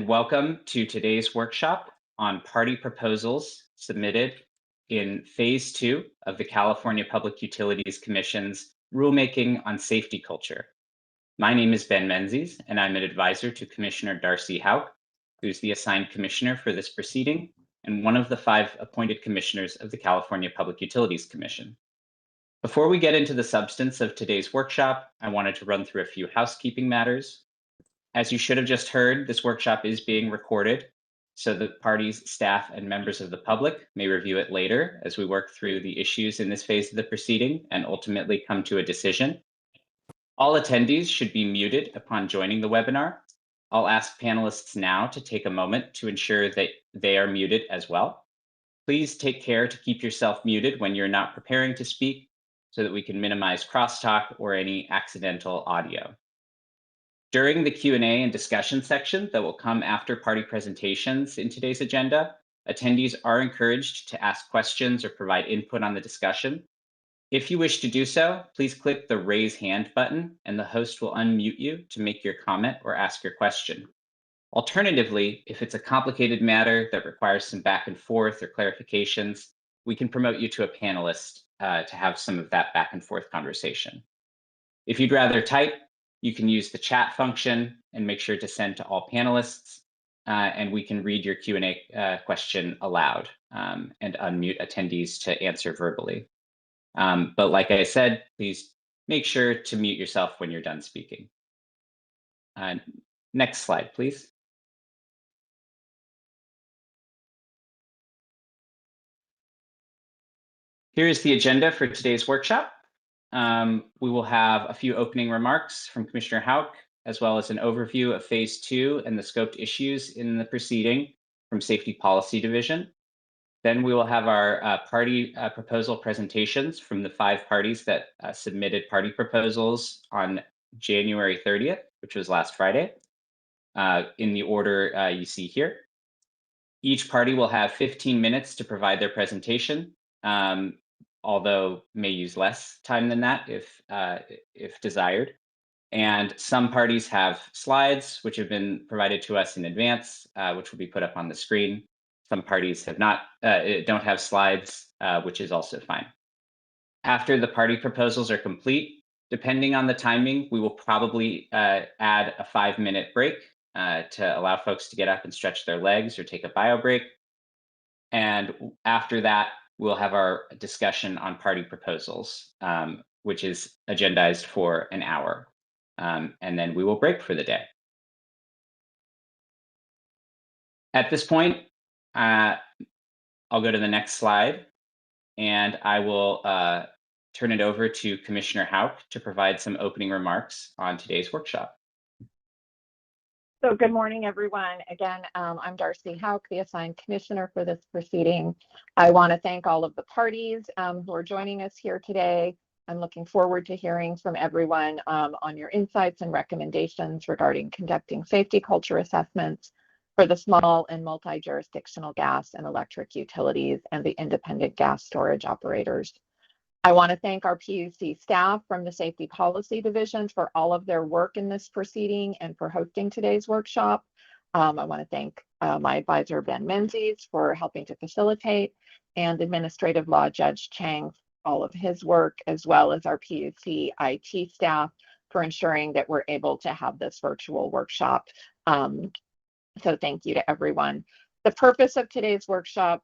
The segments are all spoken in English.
Welcome to today's workshop on party proposals submitted in Phase 2 of the California Public Utilities Commission's Rulemaking on Safety Culture. My name is Ben Menzies, and I'm an advisor to Commissioner Darcy Houck, who's the assigned commissioner for this proceeding and one of the 5 appointed commissioners of the California Public Utilities Commission. Before we get into the substance of today's workshop, I wanted to run through a few housekeeping matters. As you should have just heard, this workshop is being recorded so that parties, staff, and members of the public may review it later as we work through the issues in this phase of the proceeding and ultimately come to a decision. All attendees should be muted upon joining the webinar. I'll ask panelists now to take a moment to ensure that they are muted as well. Please take care to keep yourself muted when you're not preparing to speak so that we can minimize crosstalk or any accidental audio. During the Q&A and discussion section that will come after party presentations in today's agenda, attendees are encouraged to ask questions or provide input on the discussion. If you wish to do so, please click the raise hand button and the host will unmute you to make your comment or ask your question. Alternatively, if it's a complicated matter that requires some back and forth or clarifications, we can promote you to a panelist to have some of that back and forth conversation. If you'd rather type, you can use the chat function and make sure to send to all panelists, and we can read your Q&A question aloud and unmute attendees to answer verbally. But like I said, please make sure to mute yourself when you're done speaking. Next slide, please. Here is the agenda for today's workshop. We will have a few opening remarks from Commissioner Houck, as well as an overview of Phase 2 and the scoped issues in the proceeding from Safety Policy Division. Then we will have our party proposal presentations from the 5 parties that submitted party proposals on January 30th, which was last Friday, in the order you see here. Each party will have 15 minutes to provide their presentation. Although may use less time than that if desired. And some parties have slides which have been provided to us in advance, which will be put up on the screen. Some parties have not, don't have slides, which is also fine. After the party proposals are complete, depending on the timing, we will probably add a 5-minute break to allow folks to get up and stretch their legs or take a bio break. And after that, we'll have our discussion on party proposals, which is agendized for an hour. And then we will break for the day. At this point, I'll go to the next slide, and I will turn it over to Commissioner Houck to provide some opening remarks on today's workshop. So good morning, everyone. Again, I'm Darcy Houck, the assigned commissioner for this proceeding. I want to thank all of the parties who are joining us here today. I'm looking forward to hearing from everyone on your insights and recommendations regarding conducting safety culture assessments for the small and multi-jurisdictional gas and electric utilities and the independent gas storage operators. I want to thank our PUC staff from the Safety Policy Division for all of their work in this proceeding and for hosting today's workshop. I want to thank my advisor, Ben Menzies, for helping to facilitate, and Administrative Law Judge Chang for all of his work, as well as our PUC IT staff for ensuring that we're able to have this virtual workshop. So thank you to everyone. The purpose of today's workshop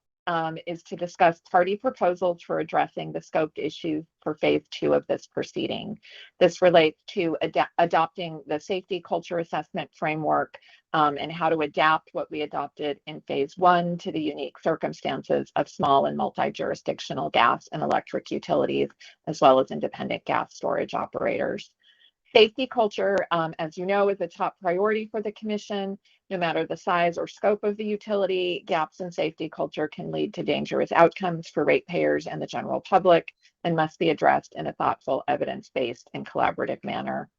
is to discuss party proposals for addressing the scoped issues for Phase 2 of this proceeding. This relates to adopting the safety culture assessment framework and how to adapt what we adopted in Phase 1 to the unique circumstances of small and multi-jurisdictional gas and electric utilities, as well as independent gas storage operators. Safety culture, as you know, is a top priority for the Commission. No matter the size or scope of the utility, gaps in safety culture can lead to dangerous outcomes for ratepayers and the general public and must be addressed in a thoughtful, evidence-based, and collaborative manner.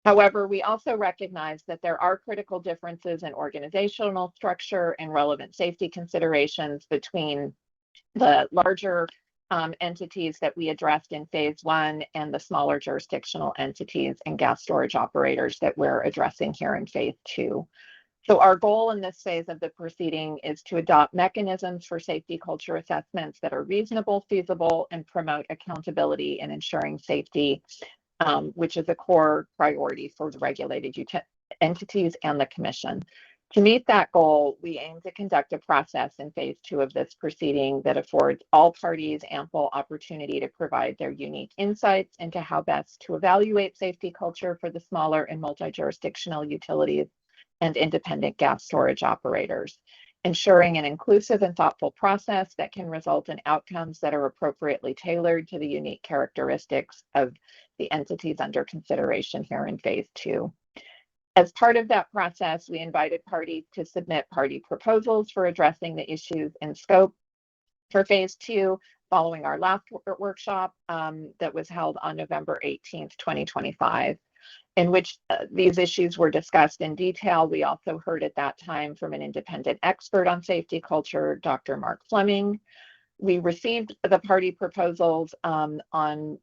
However, we also recognize that there are critical differences in organizational structure and relevant safety considerations between the larger entities that we addressed in Phase 1 and the smaller jurisdictional entities and gas storage operators that we're addressing here in Phase 2. So our goal in this phase of the proceeding is to adopt mechanisms for safety culture assessments that are reasonable, feasible, and promote accountability in ensuring safety, which is a core priority for the regulated entities and the Commission. To meet that goal, we aim to conduct a process in phase 2 of this proceeding that affords all parties ample opportunity to provide their unique insights into how best to evaluate safety culture for the smaller and multi-jurisdictional utilities and independent gas storage operators, ensuring an inclusive and thoughtful process that can result in outcomes that are appropriately tailored to the unique characteristics of the entities under consideration here in phase 2. As part of that process, we invited parties to submit party proposals for addressing the issues in scope for phase 2, following our last workshop that was held on November 18th, 2025, in which these issues were discussed in detail. We also heard at that time from an independent expert on safety culture, Dr. Mark Fleming. We received the party proposals on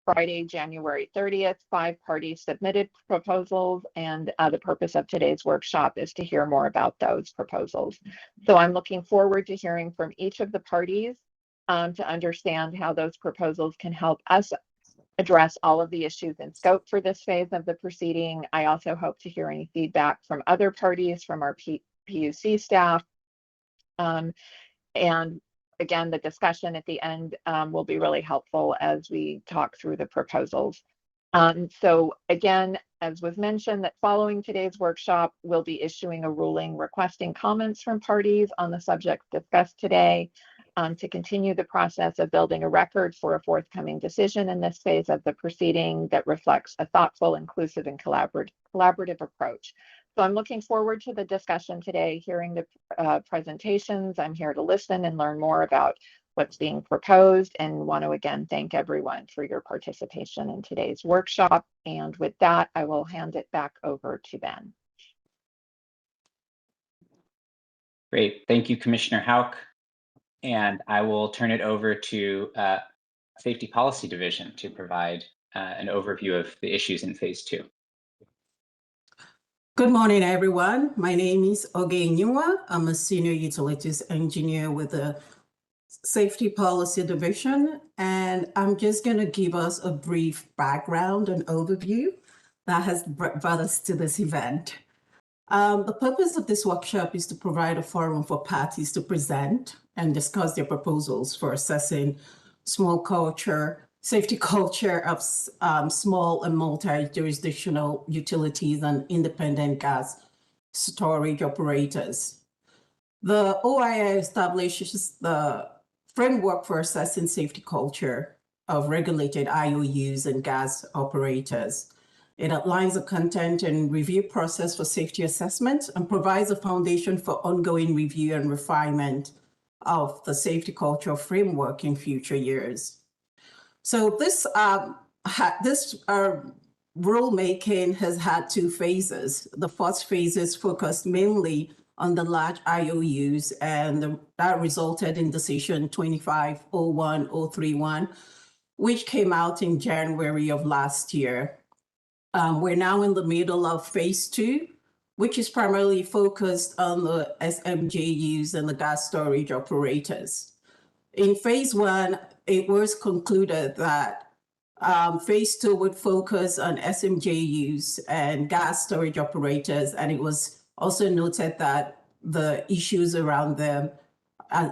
Friday, January 30th. 5 parties submitted proposals, and the purpose of today's workshop is to hear more about those proposals. So I'm looking forward to hearing from each of the parties to understand how those proposals can help us address all of the issues in scope for this phase of the proceeding. I also hope to hear any feedback from other parties, from our PUC staff. And again, the discussion at the end will be really helpful as we talk through the proposals. So again, as was mentioned, that following today's workshop, we'll be issuing a ruling requesting comments from parties on the subjects discussed today, to continue the process of building a record for a forthcoming decision in this phase of the proceeding that reflects a thoughtful, inclusive, and collaborative approach. So I'm looking forward to the discussion today, hearing the presentations. I'm here to listen and learn more about what's being proposed, and want to again thank everyone for your participation in today's workshop. And with that, I will hand it back over to Ben. Great. Thank you, Commissioner Houck. And I will turn it over to Safety Policy Division to provide an overview of the issues in phase 2. Good morning, everyone. My name is Oge Nyua. I'm a senior utilities engineer with the Safety Policy Division, and I'm just going to give us a brief background and overview that has brought us to this event. The purpose of this workshop is to provide a forum for parties to present and discuss their proposals for assessing safety culture of small and multi-jurisdictional utilities and independent gas storage operators. The OIA establishes the framework for assessing safety culture of regulated IOUs and gas operators. It outlines a content and review process for safety assessment and provides a foundation for ongoing review and refinement of the safety culture framework in future years. So this rulemaking has had 2 phases. The first phase is focused mainly on the large IOUs, and that resulted in decision 2501031, which came out in January of last year. We're now in the middle of phase 2, which is primarily focused on the SMJUs and the gas storage operators. In phase 1, it was concluded that phase 2 would focus on SMJUs and gas storage operators, and it was also noted that the issues around them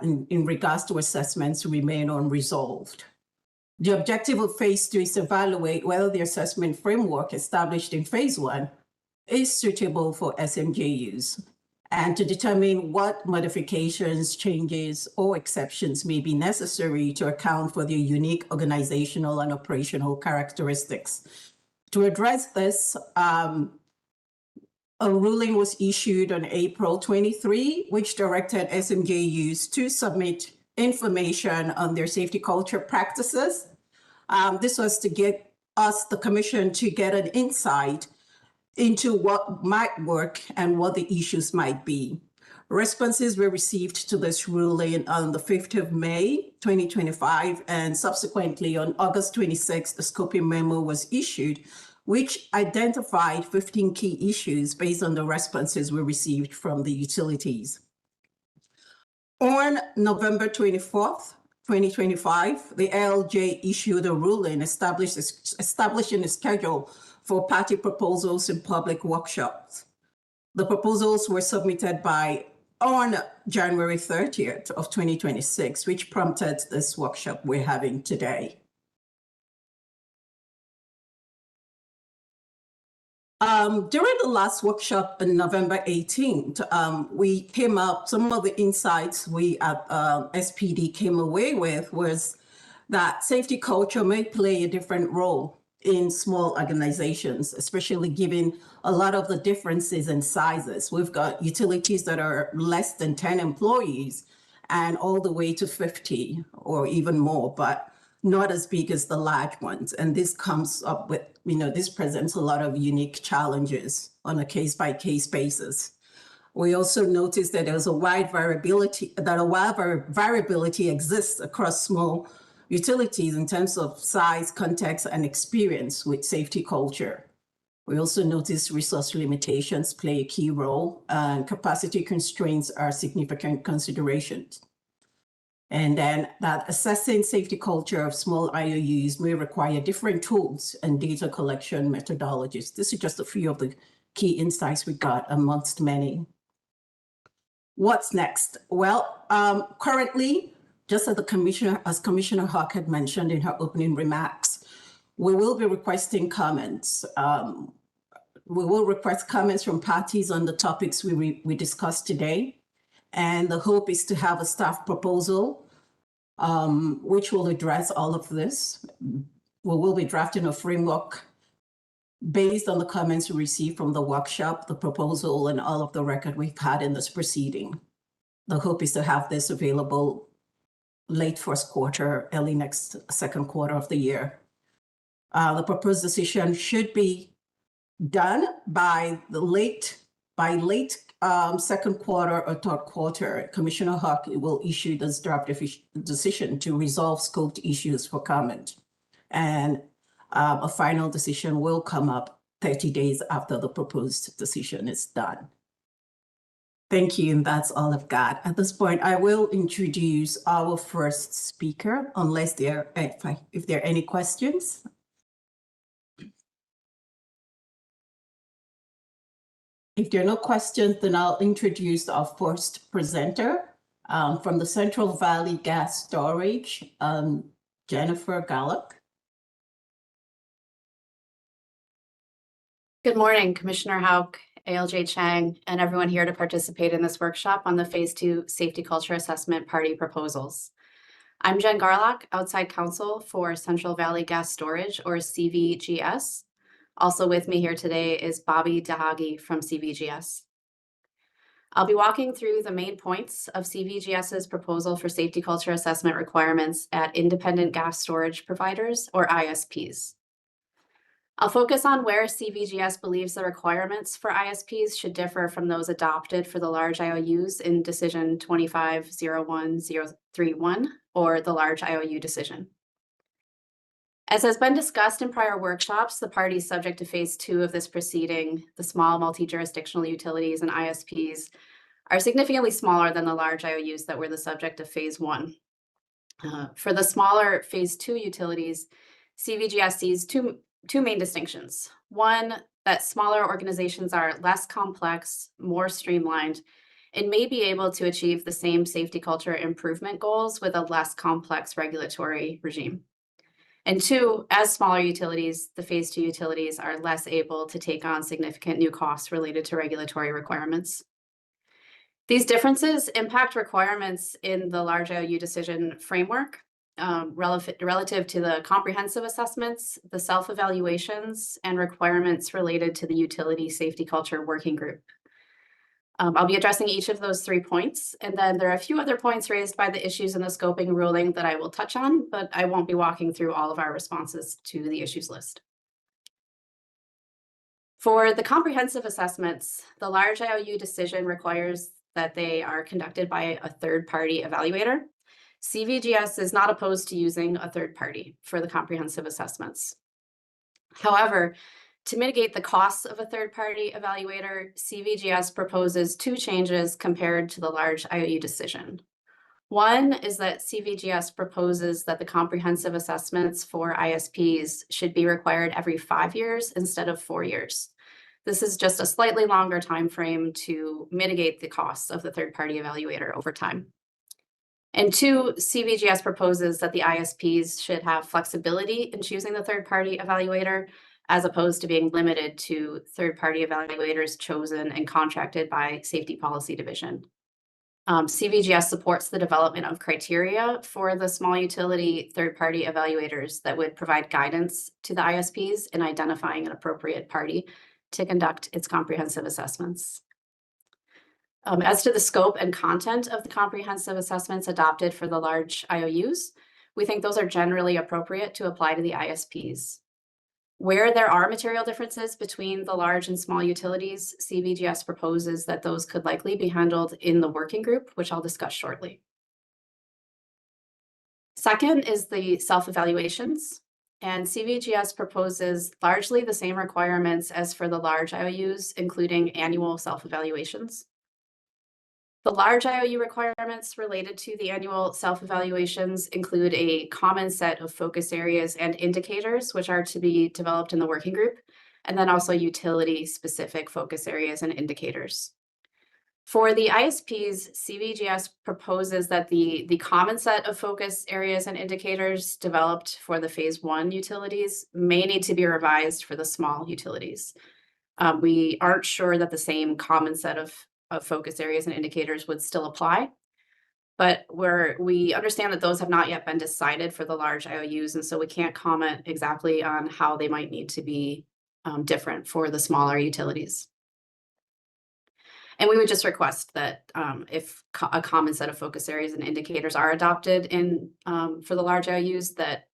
in regards to assessments remain unresolved. The objective of phase 2 is to evaluate whether the assessment framework established in phase 1 is suitable for SMJUs, and to determine what modifications, changes, or exceptions may be necessary to account for their unique organizational and operational characteristics. To address this, a ruling was issued on April 23, which directed SMJUs to submit information on their safety culture practices. This was to get us, the Commission, to get an insight into what might work and what the issues might be. Responses were received to this ruling on the 5th of May, 2025, and subsequently on August 26, the scoping memo was issued, which identified 15 key issues based on the responses we received from the utilities. On November 24th, 2025, the ALJ issued a ruling establishing a schedule for party proposals in public workshops. The proposals were submitted on January 30th of 2026, which prompted this workshop we're having today. During the last workshop on November 18th, some of the insights we at SPD came away with was that safety culture may play a different role in small organizations, especially given a lot of the differences in sizes. We've got utilities that are less than 10 employees and all the way to 50 or even more, but not as big as the large ones. And this comes up with, this presents a lot of unique challenges on a case-by-case basis. We also noticed that there's a wide variability exists across small utilities in terms of size, context, and experience with safety culture. We also noticed resource limitations play a key role, and capacity constraints are significant considerations. And then that assessing safety culture of small IOUs may require different tools and data collection methodologies. This is just a few of the key insights we got amongst many. What's next? Well, currently, just as Commissioner Hawk had mentioned in her opening remarks, we will be requesting comments. We will request comments from parties on the topics we discussed today. And the hope is to have a staff proposal, which will address all of this. We will be drafting a framework based on the comments we received from the workshop, the proposal, and all of the record we've had in this proceeding. The hope is to have this available late first quarter, early second quarter of the year. The proposed decision should be done by late second quarter or third quarter. Commissioner Hawk will issue this draft decision to resolve scoped issues for comment. And a final decision will come up 30 days after the proposed decision is done. Thank you, and that's all I've got. At this point, I will introduce our first speaker, unless if there are any questions. If there are no questions, then I'll introduce our first presenter from the Central Valley Gas Storage, Jennifer Gallup. Good morning, Commissioner Houck, ALJ Chang, and everyone here to participate in this workshop on the Phase 2 Safety Culture Assessment Party Proposals. I'm Jen Garlock, outside counsel for Central Valley Gas Storage, or CVGS. Also with me here today is Bobby Dahagi from CVGS. I'll be walking through the main points of CVGS's proposal for safety culture assessment requirements at independent gas storage providers, or ISPs. I'll focus on where CVGS believes the requirements for ISPs should differ from those adopted for the large IOUs in Decision 25-01031, or the large IOU decision. As has been discussed in prior workshops, the parties subject to Phase 2 of this proceeding, the small multi-jurisdictional utilities and ISPs, are significantly smaller than the large IOUs that were the subject of Phase 1. For the smaller Phase 2 utilities, CVGS sees two main distinctions. One, that smaller organizations are less complex, more streamlined, and may be able to achieve the same safety culture improvement goals with a less complex regulatory regime. And two, as smaller utilities, the Phase 2 utilities are less able to take on significant new costs related to regulatory requirements. These differences impact requirements in the large IOU decision framework relative to the comprehensive assessments, the self-evaluations, and requirements related to the utility safety culture working group. I'll be addressing each of those 3 points, and then there are a few other points raised by the issues in the scoping ruling that I will touch on, but I won't be walking through all of our responses to the issues list. For the comprehensive assessments, the large IOU decision requires that they are conducted by a third-party evaluator. CVGS is not opposed to using a third party for the comprehensive assessments. However, To mitigate the costs of a third-party evaluator, CVGS proposes 2 changes compared to the large IOU decision. One is that CVGS proposes that the comprehensive assessments for ISPs should be required every 5 years instead of 4 years. This is just a slightly longer time frame to mitigate the costs of the third-party evaluator over time. And 2, CVGS proposes that the ISPs should have flexibility in choosing the third-party evaluator, as opposed to being limited to third-party evaluators chosen and contracted by Safety Policy Division. CVGS supports the development of criteria for the small utility third-party evaluators that would provide guidance to the ISPs in identifying an appropriate party to conduct its comprehensive assessments. As to the scope and content of the comprehensive assessments adopted for the large IOUs, we think those are generally appropriate to apply to the ISPs. Where there are material differences between the large and small utilities, CVGS proposes that those could likely be handled in the working group, which I'll discuss shortly. Second is the self-evaluations, and CVGS proposes largely the same requirements as for the large IOUs, including annual self-evaluations. The large IOU requirements related to the annual self-evaluations include a common set of focus areas and indicators, which are to be developed in the working group, and then also utility-specific focus areas and indicators. For the ISPs, CVGS proposes that the common set of focus areas and indicators developed for the phase 1 utilities may need to be revised for the small utilities. We aren't sure that the same common set of focus areas and indicators would still apply, but we understand that those have not yet been decided for the large IOUs, and so we can't comment exactly on how they might need to be different for the smaller utilities. And we would just request that if a common set of focus areas and indicators are adopted in for the large IOUs, that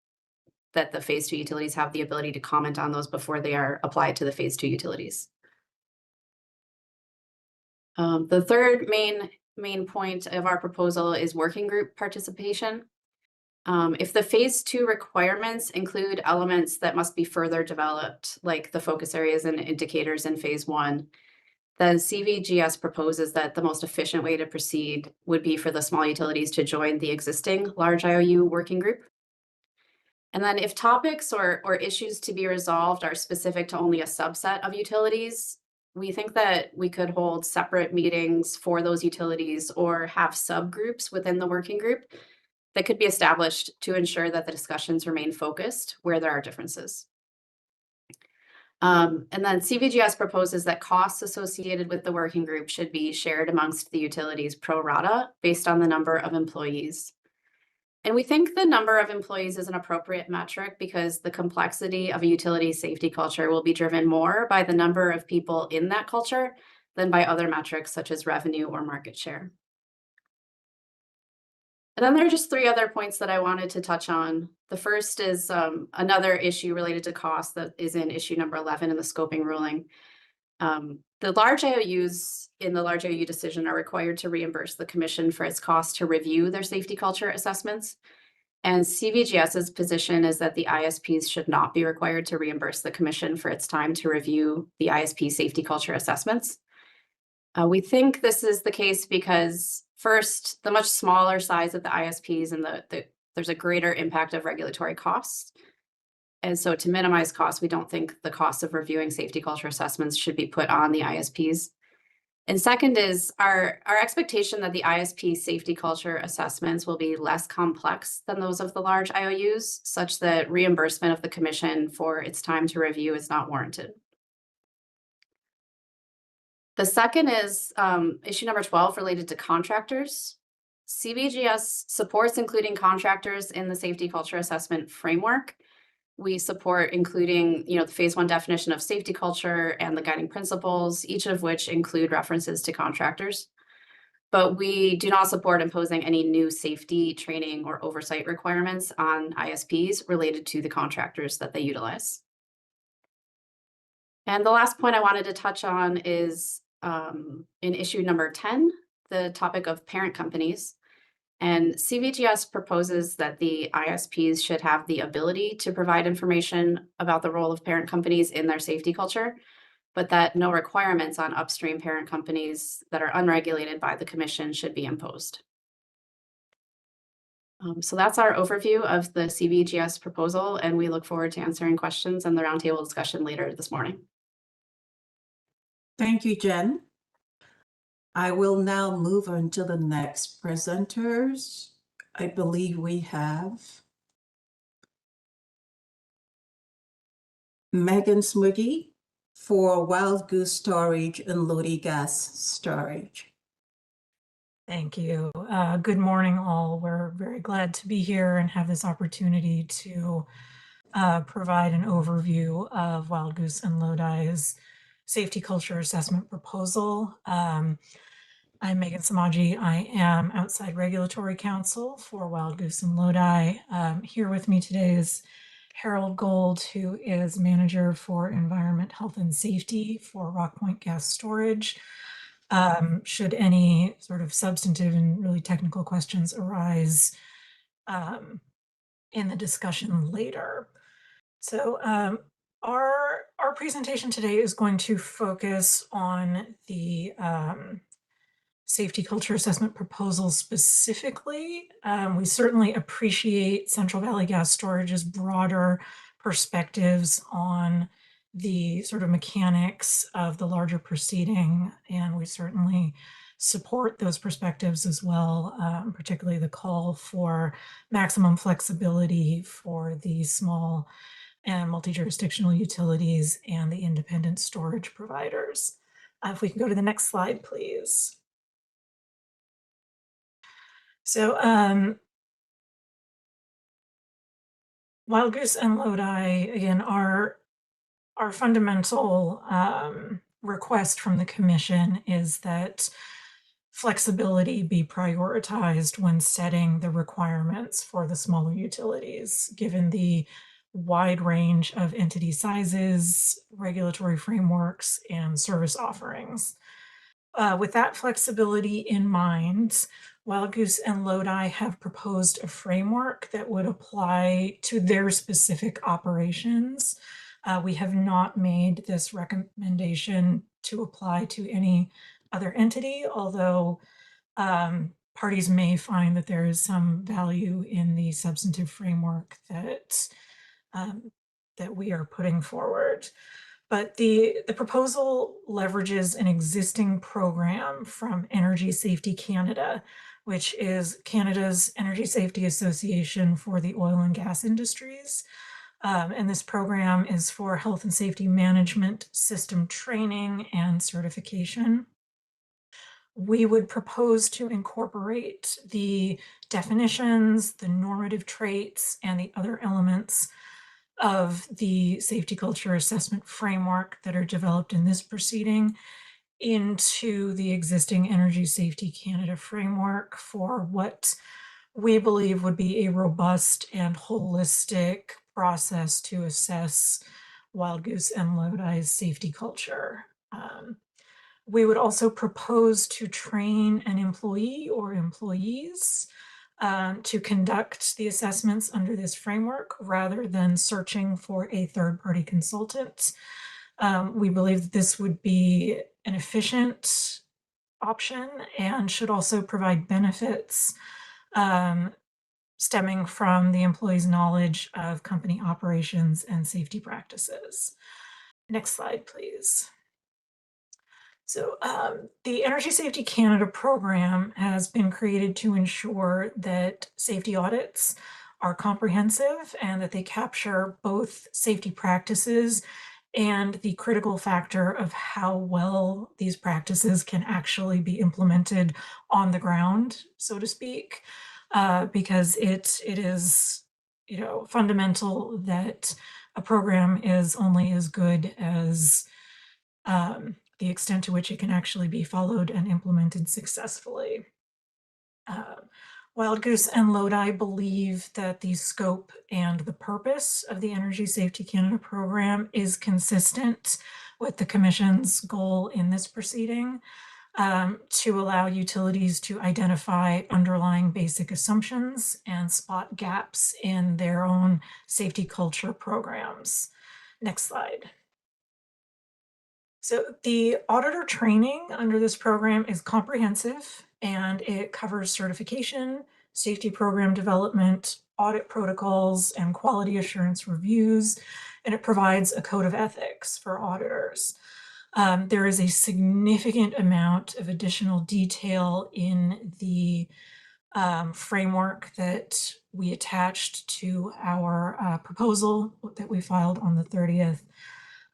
the phase 2 utilities have the ability to comment on those before they are applied to the phase 2 utilities. The third main point of our proposal is working group participation. If the phase 2 requirements include elements that must be further developed, like the focus areas and indicators in phase 1, then CVGS proposes that the most efficient way to proceed would be for the small utilities to join the existing large IOU working group. And then if topics or issues to be resolved are specific to only a subset of utilities, we think that we could hold separate meetings for those utilities or have subgroups within the working group that could be established to ensure that the discussions remain focused where there are differences. And then CVGS proposes that costs associated with the working group should be shared amongst the utilities pro rata based on the number of employees. And we think the number of employees is an appropriate metric because the complexity of a utility safety culture will be driven more by the number of people in that culture than by other metrics such as revenue or market share. And then there are just 3 other points that I wanted to touch on. The first is another issue related to cost that is in issue number 11 in the scoping ruling. The large IOUs in the large IOU decision are required to reimburse the commission for its cost to review their safety culture assessments. And CVGS's position is that the ISPs should not be required to reimburse the commission for its time to review the ISP safety culture assessments. We think this is the case because, first, the much smaller size of the ISPs and there's a greater impact of regulatory costs. And so to minimize costs, we don't think the cost of reviewing safety culture assessments should be put on the ISPs. And second is our expectation that the ISP safety culture assessments will be less complex than those of the large IOUs, such that reimbursement of the commission for its time to review is not warranted. The second is issue number 12 related to contractors. CVGS supports including contractors in the safety culture assessment framework. We support including, the phase 1 definition of safety culture and the guiding principles, each of which include references to contractors. But we do not support imposing any new safety training or oversight requirements on ISPs related to the contractors that they utilize. And the last point I wanted to touch on is in issue number 10, the topic of parent companies. And CVGS proposes that the ISPs should have the ability to provide information about the role of parent companies in their safety culture, but that no requirements on upstream parent companies that are unregulated by the commission should be imposed. So that's our overview of the CVGS proposal, and we look forward to answering questions in the roundtable discussion later this morning. Thank you, Jen. I will now move on to the next presenters. I believe we have Megan Smuggy for Wild Goose Storage and Lodi Gas Storage. Thank you. Good morning, all. We're very glad to be here and have this opportunity to provide an overview of Wild Goose and Lodi's safety culture assessment proposal. I'm Megan Samaji. I am outside regulatory counsel for Wild Goose and Lodi. Here with me today is Harold Gold, who is manager for environment, health, and safety for Rockpoint Gas Storage. Should any sort of substantive and really technical questions arise in the discussion later. So our presentation today is going to focus on the safety culture assessment proposal specifically. We certainly appreciate Central Valley Gas Storage's broader perspectives on the sort of mechanics of the larger proceeding, and we certainly support those perspectives as well, particularly the call for maximum flexibility for the small and multi-jurisdictional utilities and the independent storage providers. If we can go to the next slide, please. So Wild Goose and Lodi, again, our fundamental request from the commission is that flexibility be prioritized when setting the requirements for the smaller utilities, given the wide range of entity sizes, regulatory frameworks, and service offerings. With that flexibility in mind, Wild Goose and Lodi have proposed a framework that would apply to their specific operations. We have not made this recommendation to apply to any other entity, although parties may find that there is some value in the substantive framework that we are putting forward. But the proposal leverages an existing program from Energy Safety Canada, which is Canada's Energy Safety Association for the oil and gas industries. And this program is for health and safety management, system training, and certification. We would propose to incorporate the definitions, the normative traits, and the other elements of the safety culture assessment framework that are developed in this proceeding into the existing Energy Safety Canada framework for what we believe would be a robust and holistic process to assess Wild Goose and Lodi's safety culture. We would also propose to train an employee or employees to conduct the assessments under this framework rather than searching for a third-party consultant. We believe that this would be an efficient option and should also provide benefits stemming from the employee's knowledge of company operations and safety practices. Next slide, please. So the Energy Safety Canada program has been created to ensure that safety audits are comprehensive and that they capture both safety practices and the critical factor of how well these practices can actually be implemented on the ground, so to speak, because it is, fundamental that a program is only as good as the extent to which it can actually be followed and implemented successfully. Wild Goose and Lodi believe that the scope and the purpose of the Energy Safety Canada program is consistent with the Commission's goal in this proceeding. to allow utilities to identify underlying basic assumptions and spot gaps in their own safety culture programs. Next slide. So the auditor training under this program is comprehensive, and it covers certification, safety program development, audit protocols, and quality assurance reviews, and it provides a code of ethics for auditors. There is a significant amount of additional detail in the framework that we attached to our proposal that we filed on the 30th.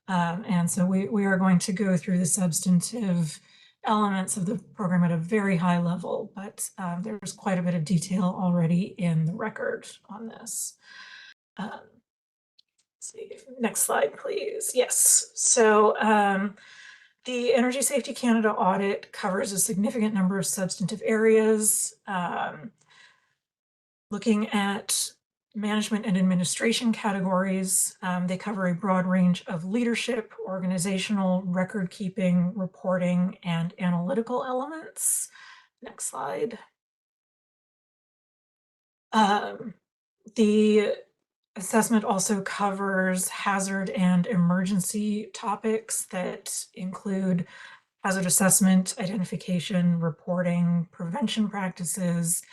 And so we are going to go through the substantive elements of the program at a very high level, but there's quite a bit of detail already in the record on this. Let's see, next slide, please. Yes, so the Energy Safety Canada audit covers a significant number of substantive areas, looking at management and administration categories. They cover a broad range of leadership, organizational, record keeping, reporting, and analytical elements. Next slide. The assessment also covers hazard and emergency topics that include hazard assessment, identification, reporting, prevention practices,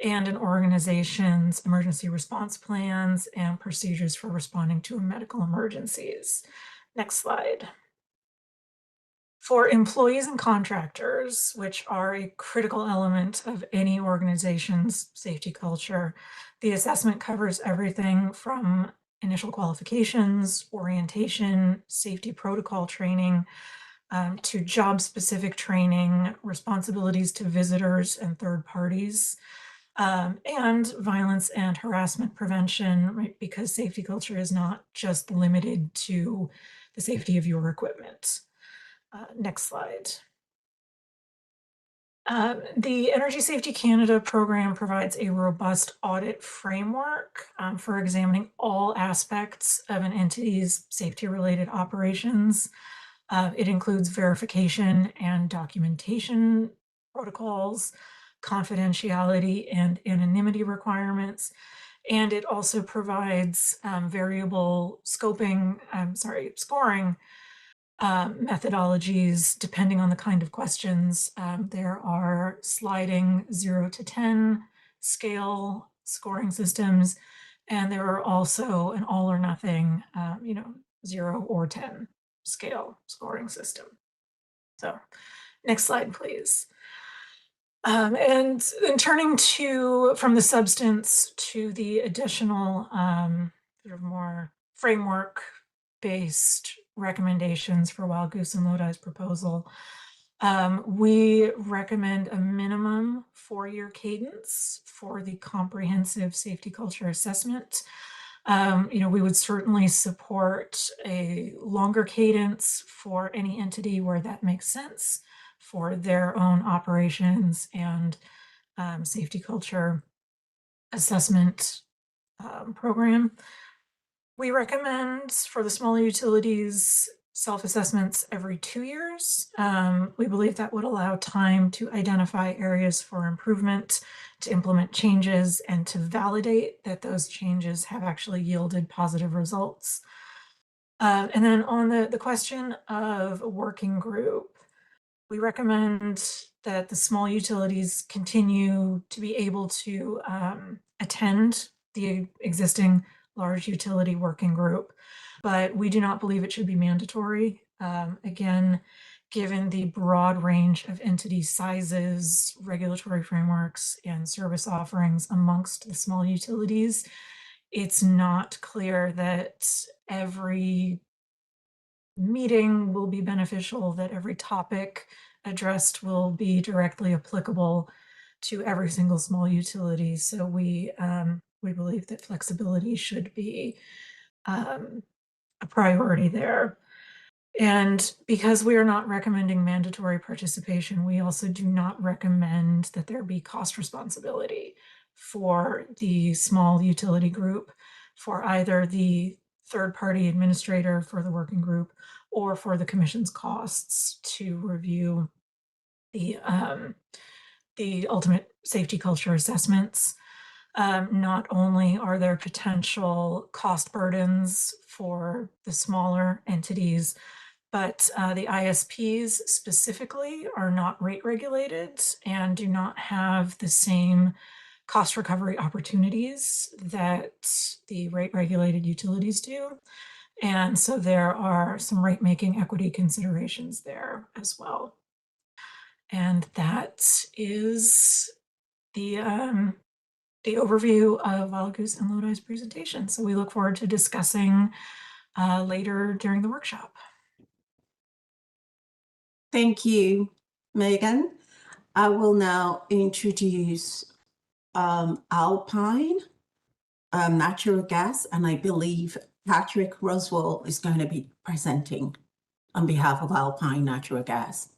and an organization's emergency response plans and procedures for responding to medical emergencies. Next slide. For employees and contractors, which are a critical element of any organization's safety culture, the assessment covers everything from initial qualifications, orientation, safety protocol training, to job-specific training, responsibilities to visitors and third parties, and violence and harassment prevention, right? Because safety culture is not just limited to the safety of your equipment. Next slide. The Energy Safety Canada program provides a robust audit framework for examining all aspects of an entity's safety-related operations. It includes verification and documentation protocols, confidentiality and anonymity requirements, and it also provides variable scoring methodologies depending on the kind of questions. There are sliding 0 to 10 scale scoring systems, and there are also an all or nothing, 0 or 10 scale scoring system. So next slide, please. And turning from the substance to the additional sort of more framework-based recommendations for Wild Goose and Lodi's proposal, we recommend a minimum 4-year cadence for the comprehensive safety culture assessment. We would certainly support a longer cadence for any entity where that makes sense for their own operations and safety culture assessment program. We recommend for the smaller utilities self-assessments every 2 years. We believe that would allow time to identify areas for improvement, to implement changes, and to validate that those changes have actually yielded positive results. And then on the question of a working group, we recommend that the small utilities continue to be able to attend the existing large utility working group, but we do not believe it should be mandatory. Again, given the broad range of entity sizes, regulatory frameworks, and service offerings amongst the small utilities, it's not clear that every meeting will be beneficial, that every topic addressed will be directly applicable to every single small utility. So we believe that flexibility should be a priority there. And because we are not recommending mandatory participation, we also do not recommend that there be cost responsibility for the small utility group, for either the third-party administrator for the working group or for the commission's costs to review the ultimate safety culture assessments. Not only are there potential cost burdens for the smaller entities, but the ISPs specifically are not rate regulated and do not have the same cost recovery opportunities that the rate regulated utilities do. And so there are some rate making equity considerations there as well. And that is the overview of Wild Goose and Lodi's presentation. So we look forward to discussing later during the workshop. Thank you, Megan. I will now introduce Alpine Natural Gas, and I believe Patrick Roswell is going to be presenting on behalf of Alpine Natural Gas.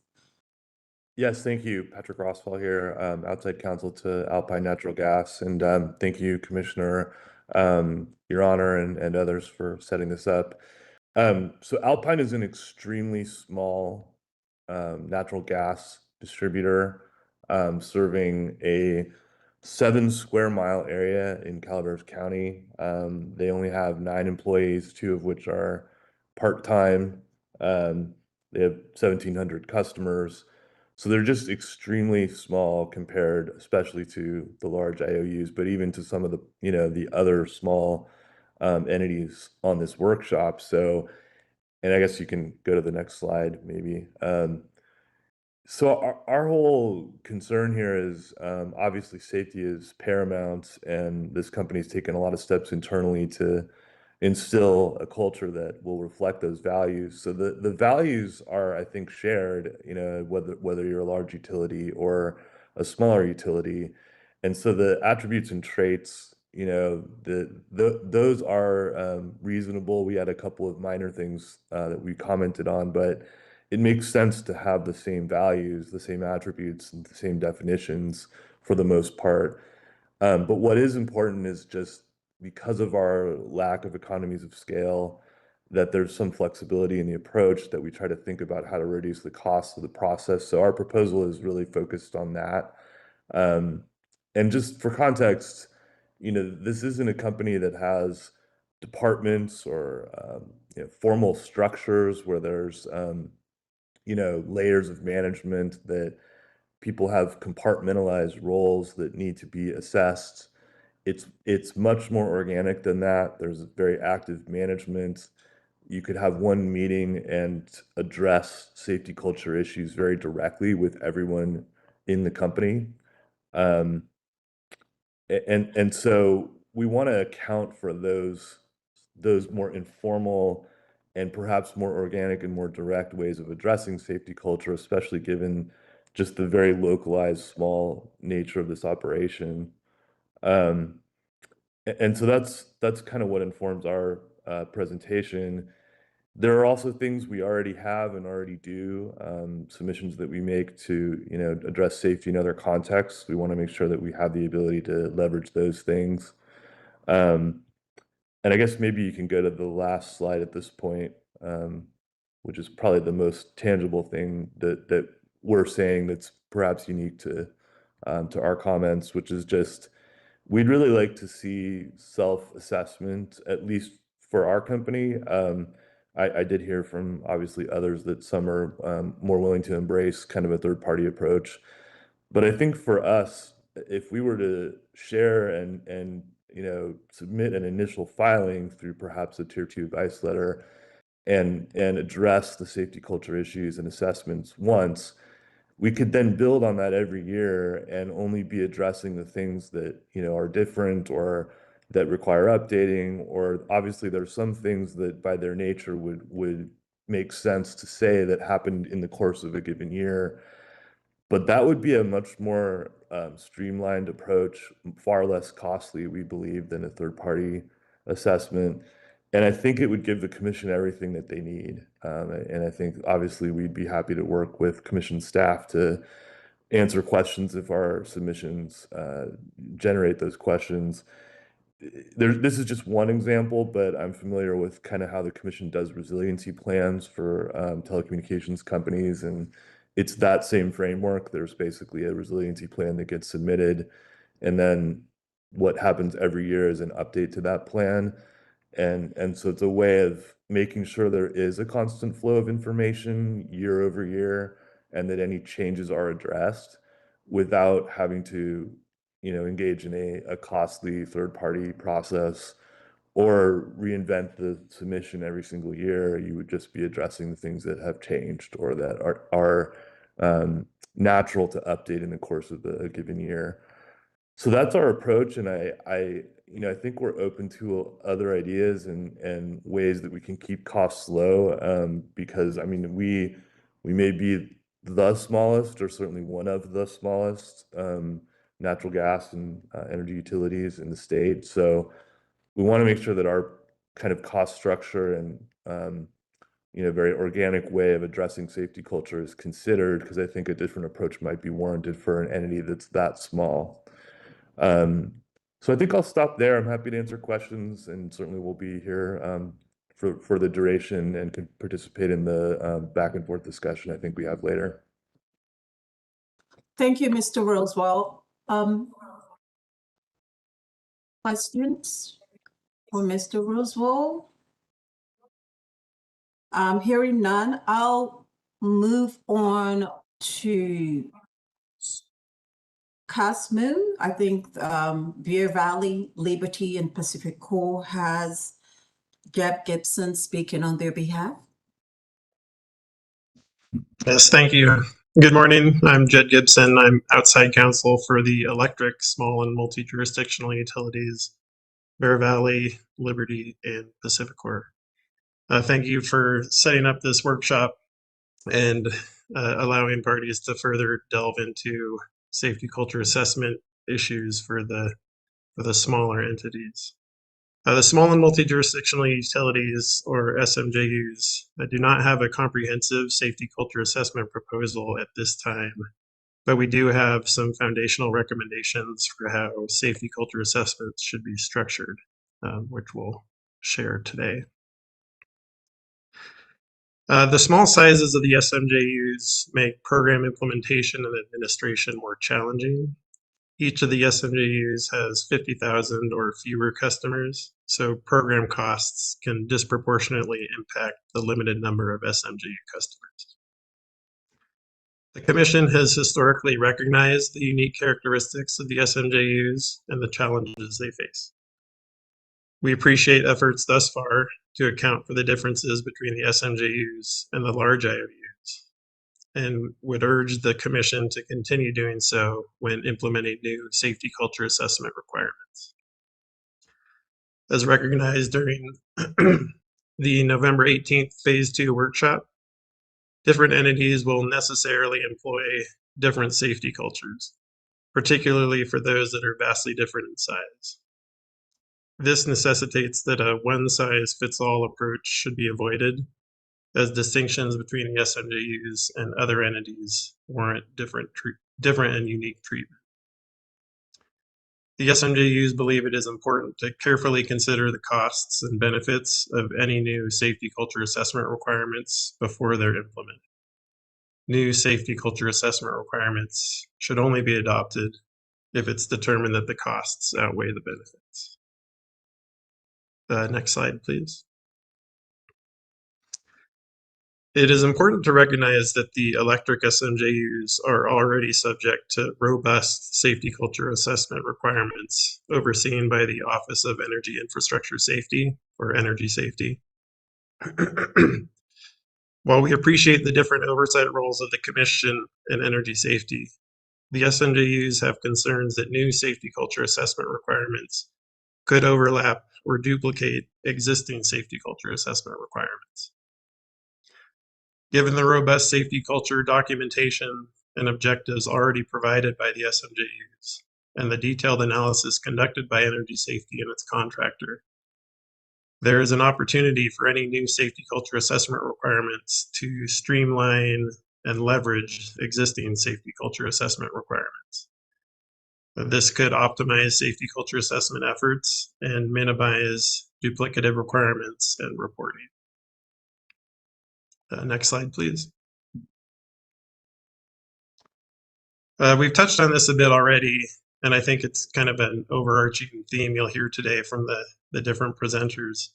Yes, thank you. Patrick Roswell here, outside counsel to Alpine Natural Gas. And thank you, Commissioner, Your Honor, and others for setting this up. So Alpine is an extremely small natural gas distributor serving a 7-square-mile area in Calaveras County. They only have 9 employees, 2 of which are part-time. They have 1,700 customers. So they're just extremely small compared, especially to the large IOUs, but even to some of the, the other small entities on this workshop. So, and I guess you can go to the next slide, maybe. So our whole concern here is obviously safety is paramount, and this company's taken a lot of steps internally to instill a culture that will reflect those values. So the values are, I think, shared, whether you're a large utility or a smaller utility. And so the attributes and traits, those are reasonable. We had a couple of minor things that we commented on, but it makes sense to have the same values, the same attributes, and the same definitions for the most part. But what is important is just because of our lack of economies of scale, that there's some flexibility in the approach, that we try to think about how to reduce the cost of the process. So our proposal is really focused on that. And just for context, this isn't a company that has departments or formal structures where there's layers of management, that people have compartmentalized roles that need to be assessed. It's much more organic than that. There's very active management. You could have one meeting and address safety culture issues very directly with everyone in the company. And so we want to account for those more informal and perhaps more organic and more direct ways of addressing safety culture, especially given just the very localized, small nature of this operation. And so that's kind of what informs our presentation. There are also things we already have and already do, submissions that we make to, address safety in other contexts. We want to make sure that we have the ability to leverage those things. And I guess maybe you can go to the last slide at this point, which is probably the most tangible thing that we're saying that's perhaps unique to our comments, which is just, we'd really like to see self-assessment, at least for our company. I did hear from obviously others that some are more willing to embrace kind of a third-party approach. But I think for us, if we were to share and submit an initial filing through perhaps a Tier 2 advice letter and address the safety culture issues and assessments once, we could then build on that every year and only be addressing the things that are different or that require updating. Or obviously there's some things that by their nature would make sense to say that happened in the course of a given year. But that would be a much more streamlined approach, far less costly, we believe, than a third-party assessment. And I think it would give the commission everything that they need. And I think obviously we'd be happy to work with commission staff to answer questions if our submissions generate those questions. This is just one example, but I'm familiar with kind of how the commission does resiliency plans for telecommunications companies, and it's that same framework. There's basically a resiliency plan that gets submitted, and then what happens every year is an update to that plan. And so it's a way of making sure there is a constant flow of information year over year, and that any changes are addressed without having to, engage in a costly third-party process or reinvent the submission every single year. You would just be addressing the things that have changed or that are natural to update in the course of a given year. So that's our approach, and I think we're open to other ideas and ways that we can keep costs low, because I mean we may be the smallest, or certainly one of the smallest, natural gas and energy utilities in the state. So we want to make sure that our kind of cost structure and very organic way of addressing safety culture is considered, because I think a different approach might be warranted for an entity that's that small. So I think I'll stop there. I'm happy to answer questions, and certainly we'll be here for the duration and can participate in the back and forth discussion I think we have later. Thank you, Mr. Rosewell. Questions for Mr. Rosewell? Hearing none, I'll move on to CASMU. I think Bear Valley, Liberty, and Pacific Core has Jeb Gibson speaking on their behalf. Yes, thank you. Good morning. I'm Jed Gibson. I'm outside counsel for the electric, small, and multi-jurisdictional utilities, Bear Valley, Liberty, and Pacific Core. Thank you for setting up this workshop and allowing parties to further delve into safety culture assessment issues for the smaller entities. The small and multi-jurisdictional utilities, or SMJUs, do not have a comprehensive safety culture assessment proposal at this time, but we do have some foundational recommendations for how safety culture assessments should be structured, which we'll share today. The small sizes of the SMJUs make program implementation and administration more challenging. Each of the SMJUs has 50,000 or fewer customers, so program costs can disproportionately impact the limited number of SMJU customers. The Commission has historically recognized the unique characteristics of the SMJUs and the challenges they face. We appreciate efforts thus far to account for the differences between the SMJUs and the large IOUs, and would urge the Commission to continue doing so when implementing new safety culture assessment requirements. As recognized during the November 18th Phase 2 workshop, different entities will necessarily employ different safety cultures, particularly for those that are vastly different in size. This necessitates that a one-size-fits-all approach should be avoided, as distinctions between the SMJUs and other entities warrant different and unique treatment. The SMJUs believe it is important to carefully consider the costs and benefits of any new safety culture assessment requirements before they're implemented. New safety culture assessment requirements should only be adopted if it's determined that the costs outweigh the benefits. Next slide, please. It is important to recognize that the electric SMJUs are already subject to robust safety culture assessment requirements overseen by the Office of Energy Infrastructure Safety, or Energy Safety. While we appreciate the different oversight roles of the Commission and Energy Safety, the SMJUs have concerns that new safety culture assessment requirements could overlap or duplicate existing safety culture assessment requirements. Given the robust safety culture documentation and objectives already provided by the SMJUs and the detailed analysis conducted by Energy Safety and its contractor, there is an opportunity for any new safety culture assessment requirements to streamline and leverage existing safety culture assessment requirements. This could optimize safety culture assessment efforts and minimize duplicative requirements and reporting. Next slide, please. We've touched on this a bit already, and I think it's kind of an overarching theme you'll hear today from the different presenters.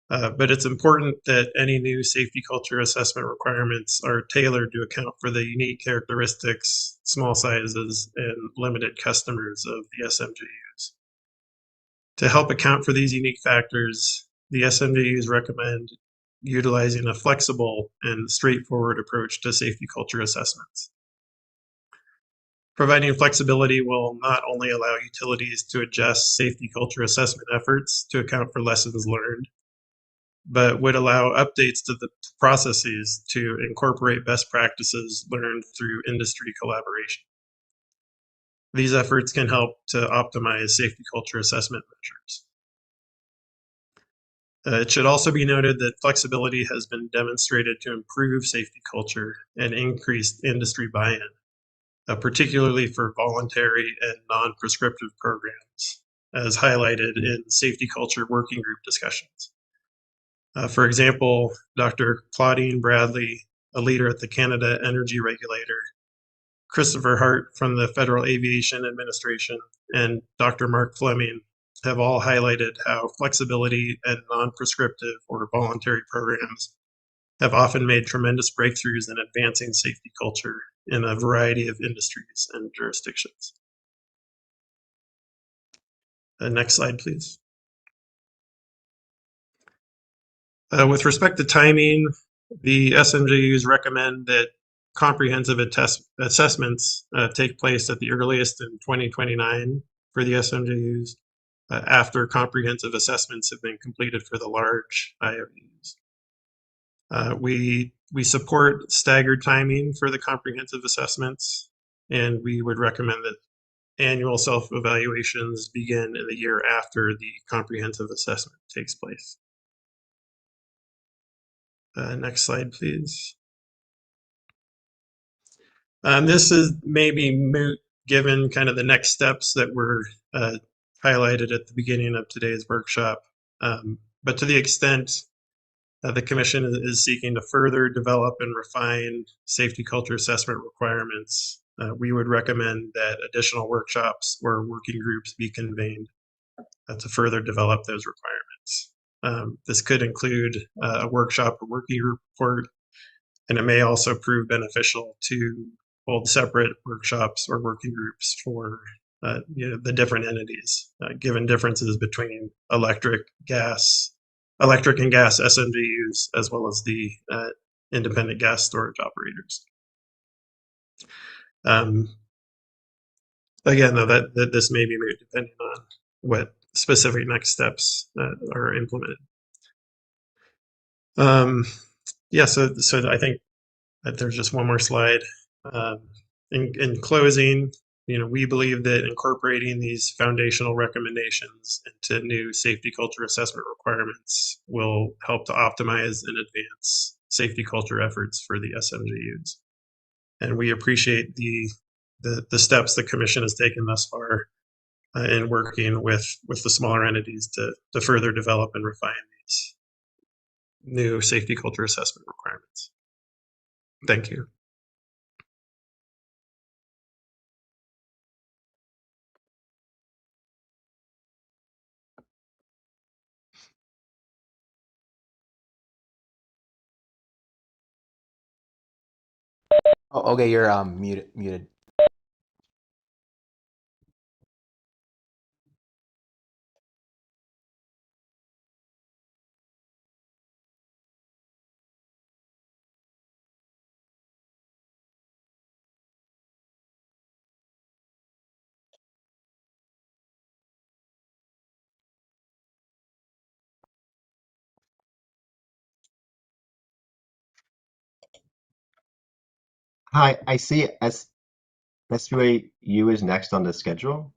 But it's important that any new safety culture assessment requirements are tailored to account for the unique characteristics, small sizes, and limited customers of the SMJUs. To help account for these unique factors, the SMJUs recommend utilizing a flexible and straightforward approach to safety culture assessments. Providing flexibility will not only allow utilities to adjust safety culture assessment efforts to account for lessons learned, but would allow updates to the processes to incorporate best practices learned through industry collaboration. These efforts can help to optimize safety culture assessment measures. It should also be noted that flexibility has been demonstrated to improve safety culture and increase industry buy-in, particularly for voluntary and non-prescriptive programs, as highlighted in safety culture working group discussions. For example, Dr. Claudine Bradley, a leader at the Canada Energy Regulator, Christopher Hart from the Federal Aviation Administration, and Dr. Mark Fleming have all highlighted how flexibility and non-prescriptive or voluntary programs have often made tremendous breakthroughs in advancing safety culture in a variety of industries and jurisdictions. Next slide, please. With respect to timing, the SMJUs recommend that comprehensive assessments take place at the earliest in 2029 for the SMJUs after comprehensive assessments have been completed for the large IOUs. We support staggered timing for the comprehensive assessments, and we would recommend that annual self-evaluations begin in the year after the comprehensive assessment takes place. Next slide, please. This is maybe moot given kind of the next steps that were highlighted at the beginning of today's workshop. But to the extent the Commission is seeking to further develop and refine safety culture assessment requirements, we would recommend that additional workshops or working groups be convened to further develop those requirements. This could include a workshop or working group report, and it may also prove beneficial to hold separate workshops or working groups for the different entities, given differences between electric and gas SMGUs, as well as the independent gas storage operators. Again, though, that this may be made depending on what specific next steps are implemented. Yeah, so I think that there's just one more slide. In closing, we believe that incorporating these foundational recommendations into new safety culture assessment requirements will help to optimize and advance safety culture efforts for the SMGUs. And we appreciate the steps the Commission has taken thus far in working with the smaller entities to further develop and refine these new safety culture assessment requirements. Thank you. Oh, okay, you're muted. Hi, I see SBAU is next on the schedule.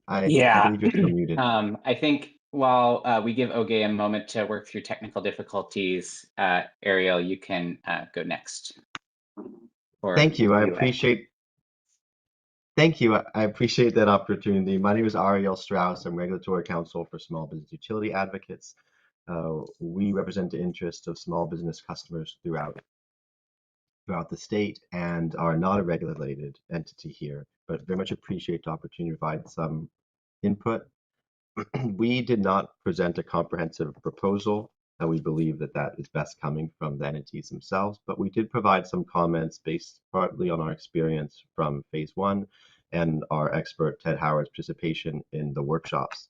I Yeah. believe you're still muted. I think while we give Oge a moment to work through technical difficulties, Ariel, you can go next. Thank you. I appreciate that opportunity. My name is Ariel Strauss. I'm Regulatory Counsel for Small Business Utility Advocates. We represent the interests of small business customers throughout throughout the state and are not a regulated entity here, but very much appreciate the opportunity to provide some input. We did not present a comprehensive proposal, and we believe that that is best coming from the entities themselves, but we did provide some comments based partly on our experience from phase one and our expert Ted Howard's participation in the workshops.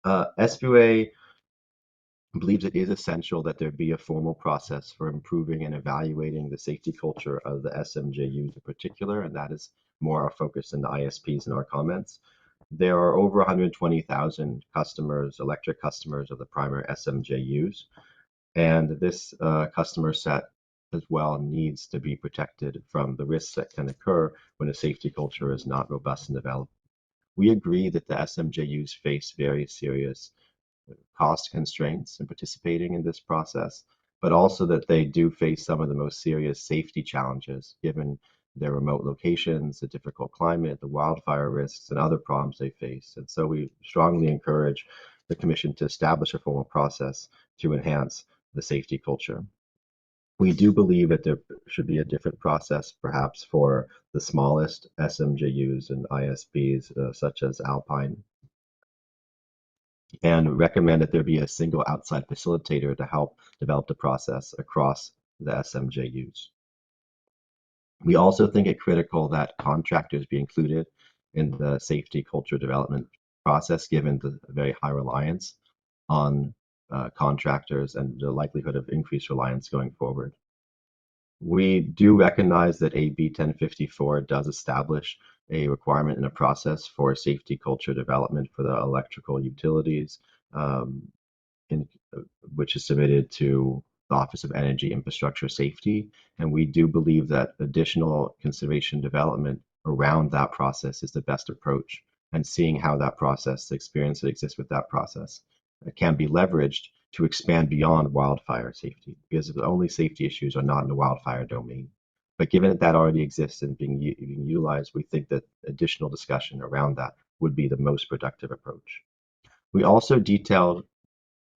SBA believes it is essential that there be a formal process for improving and evaluating the safety culture of the SMJUs in particular, and that is more our focus in the ISPs in our comments. There are over 120,000 customers, electric customers of the primary SMJUs, and this customer set as well needs to be protected from the risks that can occur when a safety culture is not robust and developed. We agree that the SMJUs face very serious cost constraints in participating in this process, but also that they do face some of the most serious safety challenges given their remote locations, the difficult climate, the wildfire risks, and other problems they face. And so we strongly encourage the Commission to establish a formal process to enhance the safety culture. We do believe that there should be a different process, perhaps for the smallest SMJUs and ISPs, such as Alpine, and recommend that there be a single outside facilitator to help develop the process across the SMJUs. We also think it critical that contractors be included in the safety culture development process, given the very high reliance on contractors and the likelihood of increased reliance going forward. We do recognize that AB 1054 does establish a requirement and a process for safety culture development for the electrical utilities, which is submitted to the Office of Energy Infrastructure Safety. And we do believe that additional consideration development around that process is the best approach, and seeing how that process, the experience that exists with that process, can be leveraged to expand beyond wildfire safety, because the only safety issues are not in the wildfire domain. But given that that already exists and being utilized, we think that additional discussion around that would be the most productive approach. We also detailed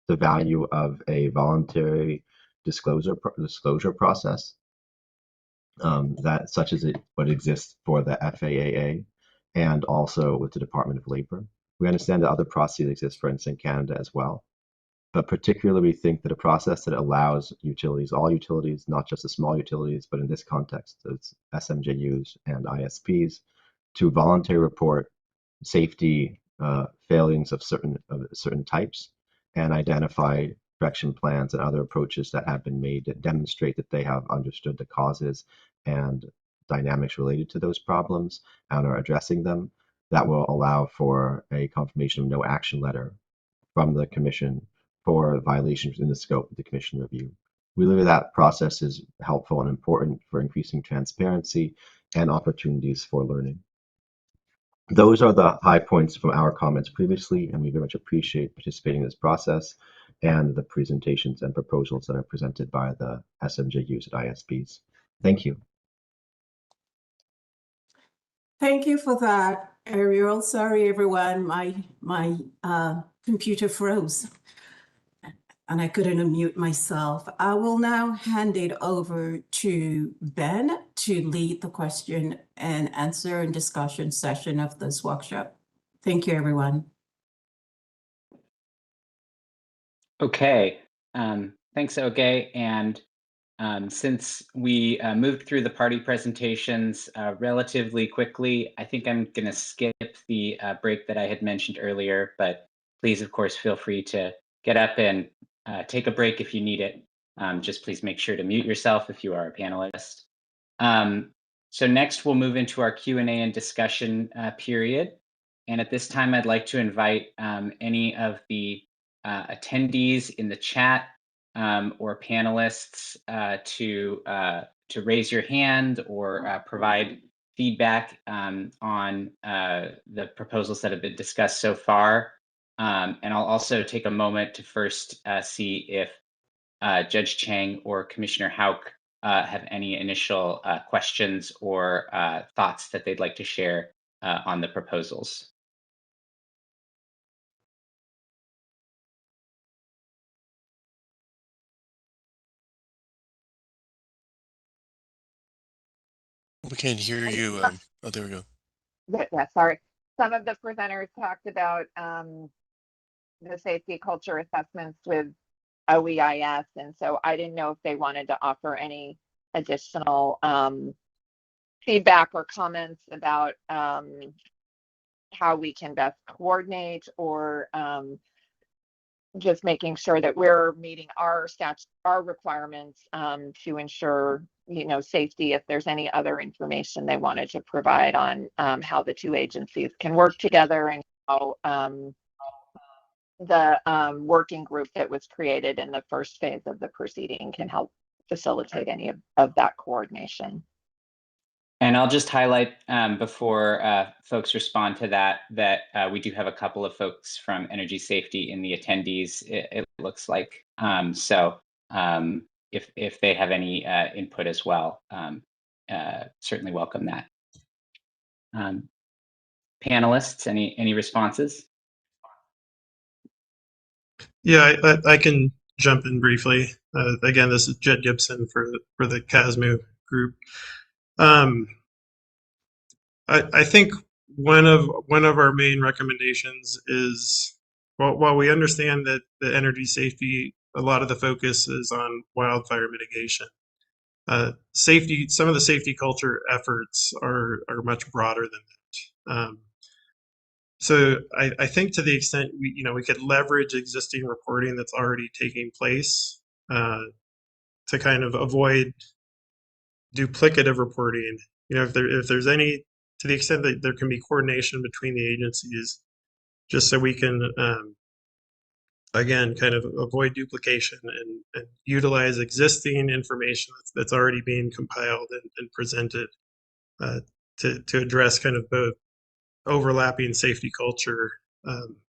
the value of a voluntary disclosure process, that such as what exists for the FAAA and also with the Department of Labor. We understand that other processes exist, for instance, in Canada as well. But particularly, we think that a process that allows utilities, all utilities, not just the small utilities, but in this context, it's SMJUs and ISPs, to voluntarily report safety failings of certain types and identify correction plans and other approaches that have been made that demonstrate that they have understood the causes and dynamics related to those problems and are addressing them. That will allow for a confirmation of no action letter from the Commission for violations within the scope of the Commission review. We believe that process is helpful and important for increasing transparency and opportunities for learning. Those are the high points from our comments previously, and we very much appreciate participating in this process and the presentations and proposals that are presented by the SMJUs at ISPs. Thank you. Thank you for that, Ariel. Sorry, everyone, my computer froze and I couldn't unmute myself. I will now hand it over to Ben to lead the question and answer and discussion session of this workshop. Thank you, everyone. Okay, thanks, Oge. And since we moved through the party presentations relatively quickly, I think I'm going to skip the break that I had mentioned earlier, but please, of course, feel free to get up and take a break if you need it. Just please make sure to mute yourself if you are a panelist. So next, we'll move into our Q&A and discussion period. And at this time, I'd like to invite any of the attendees in the chat or panelists to raise your hand or provide feedback on the proposals that have been discussed so far. And I'll also take a moment to first see if Judge Chang or Commissioner Hauk have any initial questions or thoughts that they'd like to share on the proposals. We can't hear you. Oh, there we go. Yeah, sorry. Some of the presenters talked about the safety culture assessments with OEIS, and so I didn't know if they wanted to offer any additional feedback or comments about how we can best coordinate, or just making sure that we're meeting our requirements to ensure, safety. If there's any other information they wanted to provide on how the two agencies can work together, and how the working group that was created in the first phase of the proceeding can help facilitate any of that coordination. And I'll just highlight before folks respond to that we do have a couple of folks from energy safety in the attendees, it looks like. So if they have any input as well, certainly welcome that. Panelists, any responses? Yeah, I can jump in briefly. Again, this is Jed Gibson for the CASMU group. I think one of our main recommendations is, while we understand that the energy safety, a lot of the focus is on wildfire mitigation. Safety, some of the safety culture efforts are much broader than that. So I think to the extent we could leverage existing reporting that's already taking place to kind of avoid duplicative reporting. If there's any, to the extent that there can be coordination between the agencies, just so we can again kind of avoid duplication and utilize existing information that's already being compiled and presented to address kind of both overlapping safety culture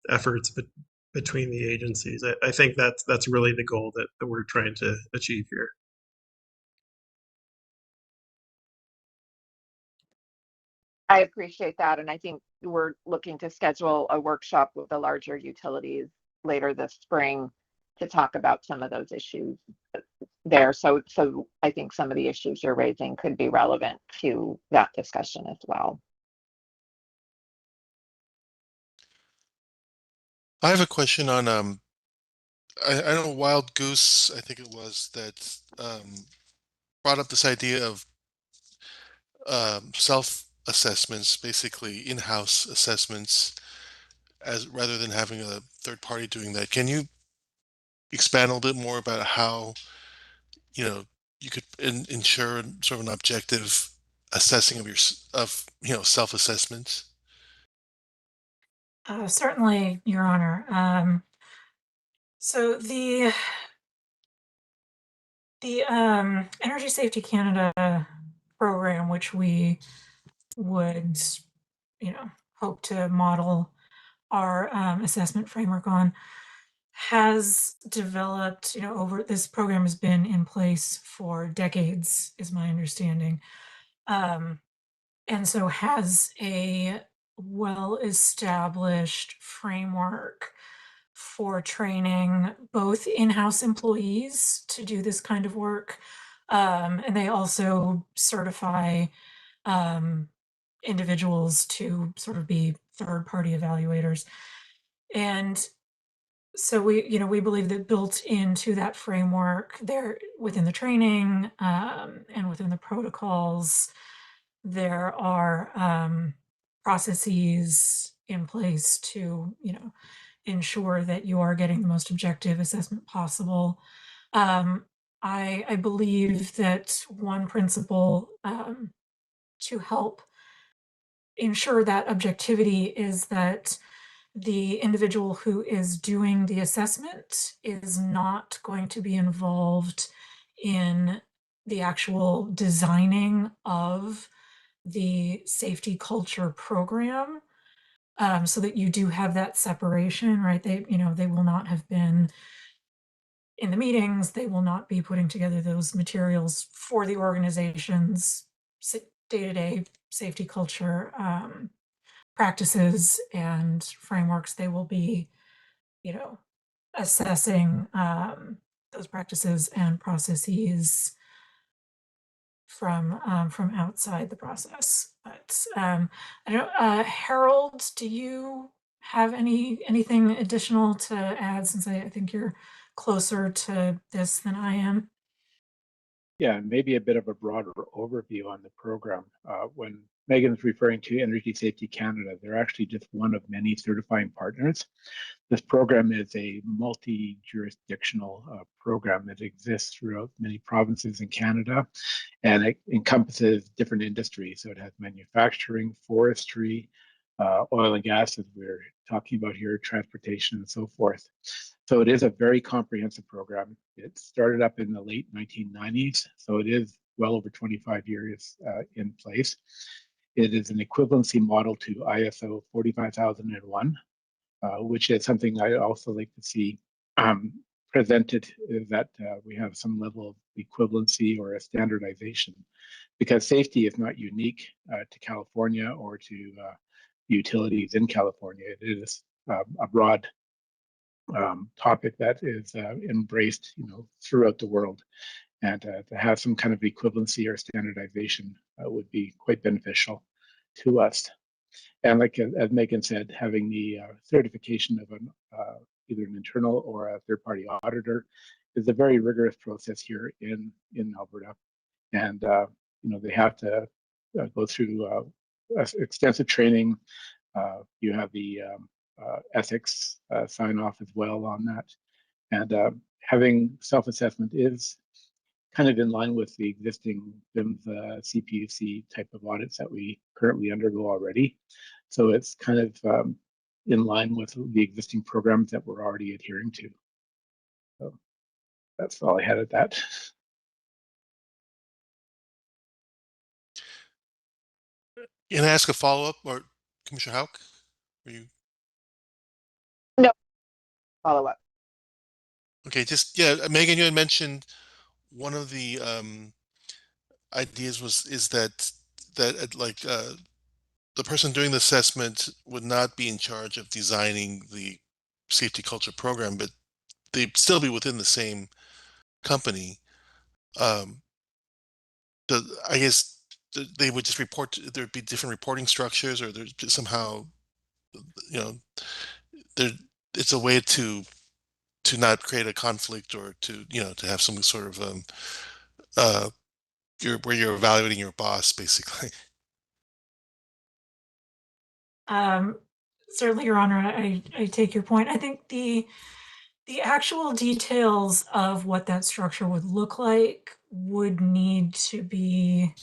efforts between the agencies. I think that's really the goal that we're trying to achieve here. I appreciate that, and I think we're looking to schedule a workshop with the larger utilities later this spring to talk about some of those issues there. So I think some of the issues you're raising could be relevant to that discussion as well. I have a question on I know Wild Goose, I think it was, that brought up this idea of self-assessments, basically in-house assessments, as rather than having a third party doing that. Can you expand a little bit more about how you could ensure sort of an objective assessing of self-assessments? Certainly, Your Honor. So the Energy Safety Canada program, which we would, hope to model our assessment framework on, has developed, this program has been in place for decades, is my understanding. And so has a well-established framework for training both in-house employees to do this kind of work, and they also certify individuals to sort of be third-party evaluators. And so we believe that built into that framework, there within the training and within the protocols, there are processes in place to ensure that you are getting the most objective assessment possible. I believe that one principle to help ensure that objectivity is that the individual who is doing the assessment is not going to be involved in the actual designing of the safety culture program, so that you do have that separation, right? They will not have been in the meetings. They will not be putting together those materials for the organization's day-to-day safety culture practices and frameworks. They will be, assessing those practices and processes from outside the process. But I don't. Harold, do you have anything additional to add? Since I think you're closer to this than I am. Yeah, and maybe a bit of a broader overview on the program. When Megan's referring to Energy Safety Canada, they're actually just one of many certifying partners. This program is a multi-jurisdictional program that exists throughout many provinces in Canada, and it encompasses different industries. So it has manufacturing, forestry, oil and gas, as we're talking about here, transportation, and so forth. So it is a very comprehensive program. It started up in the late 1990s, so it is well over 25 years in place. It is an equivalency model to ISO 45001, which is something I also like to see presented, is that we have some level of equivalency or a standardization, because safety is not unique to California or to utilities in California. It is a broad topic that is embraced, throughout the world, and to have some kind of equivalency or standardization would be quite beneficial to us. And like as Megan said, having the certification of either an internal or a third-party auditor is a very rigorous process here in Alberta, and they have to go through extensive training. You have the ethics sign off as well on that, and having self-assessment is kind of in line with the existing BIMS CPUC type of audits that we currently undergo already. So it's kind of in line with the existing programs that we're already adhering to. So that's all I had at that. Can I ask a follow-up, or Commissioner Hauk? Are you No follow up. okay? Just yeah, Megan, you had mentioned one of the ideas is that the person doing the assessment would not be in charge of designing the safety culture program, but they'd still be within the same company. Um, I guess they would just report. There'd be different reporting structures, or there's somehow, you know, there. It's a way to not create a conflict, or to have some sort of uh, where you're evaluating your boss, basically. Um, Certainly, Your Honor, I take your point. I think the actual details of what that structure would look like would need to be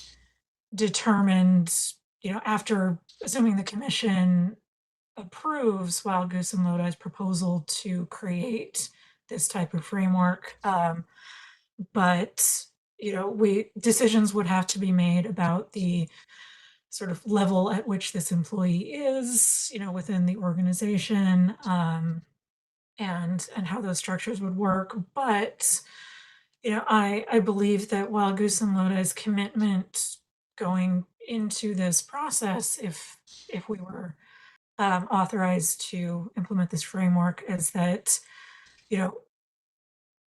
determined, after assuming the commission approves Wild Goose and Lodi's proposal to create this type of framework. But decisions would have to be made about the sort of level at which this employee is, within the organization, and how those structures would work. But I believe that Wild Goose and Lodi's commitment going into this process, if we were authorized to implement this framework, is that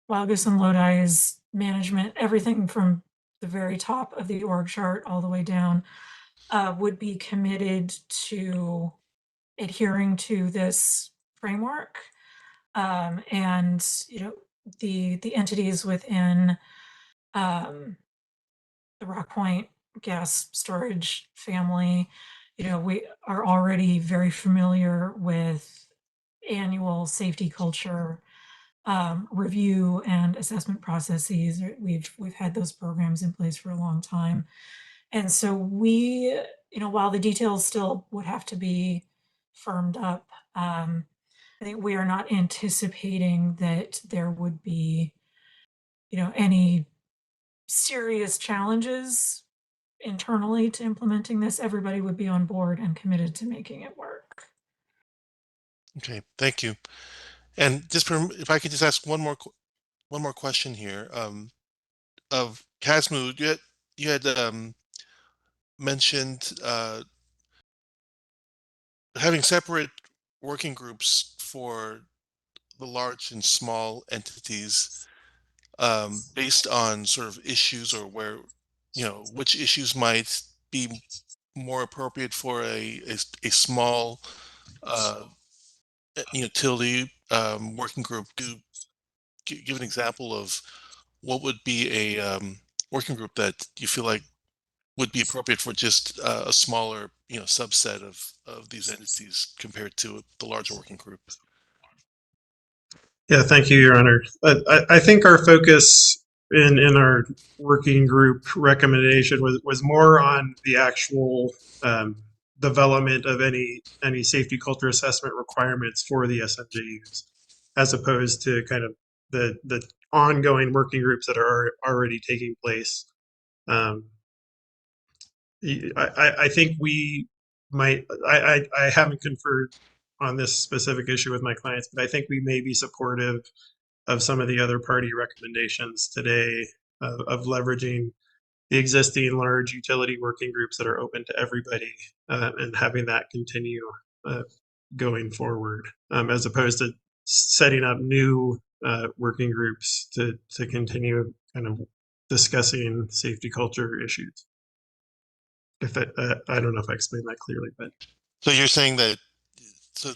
Wild Goose and Lodi's management, everything from the very top of the org chart all the way down, would be committed to adhering to this framework, and the entities within the Rockpoint gas storage family, we are already very familiar with annual safety culture review and assessment processes. We've had those programs in place for a long time. And so while the details still would have to be firmed up, I think we are not anticipating that there would be, any serious challenges internally to implementing this. Everybody would be on board and committed to making it work. Okay, thank you. And just if I could just ask one more question here. Of Casmu, you had mentioned having separate working groups for the large and small entities, based on sort of issues, or where which issues might be more appropriate for a small utility working group. Give an example of what would be a working group that you feel like would be appropriate for just a smaller, subset of these entities compared to the larger working group. Yeah, thank you, Your Honor. I think our focus in our working group recommendation was more on the actual development of any safety culture assessment requirements for the SMJUs, as opposed to kind of the ongoing working groups that are already taking place. I think we might. I haven't conferred on this specific issue with my clients, but I think we may be supportive of some of the other party recommendations today of leveraging the existing large utility working groups that are open to everybody and having that continue going forward, as opposed to setting up new working groups to continue kind of discussing safety culture issues. If that, I don't know if I explained that clearly, but So you're saying that, so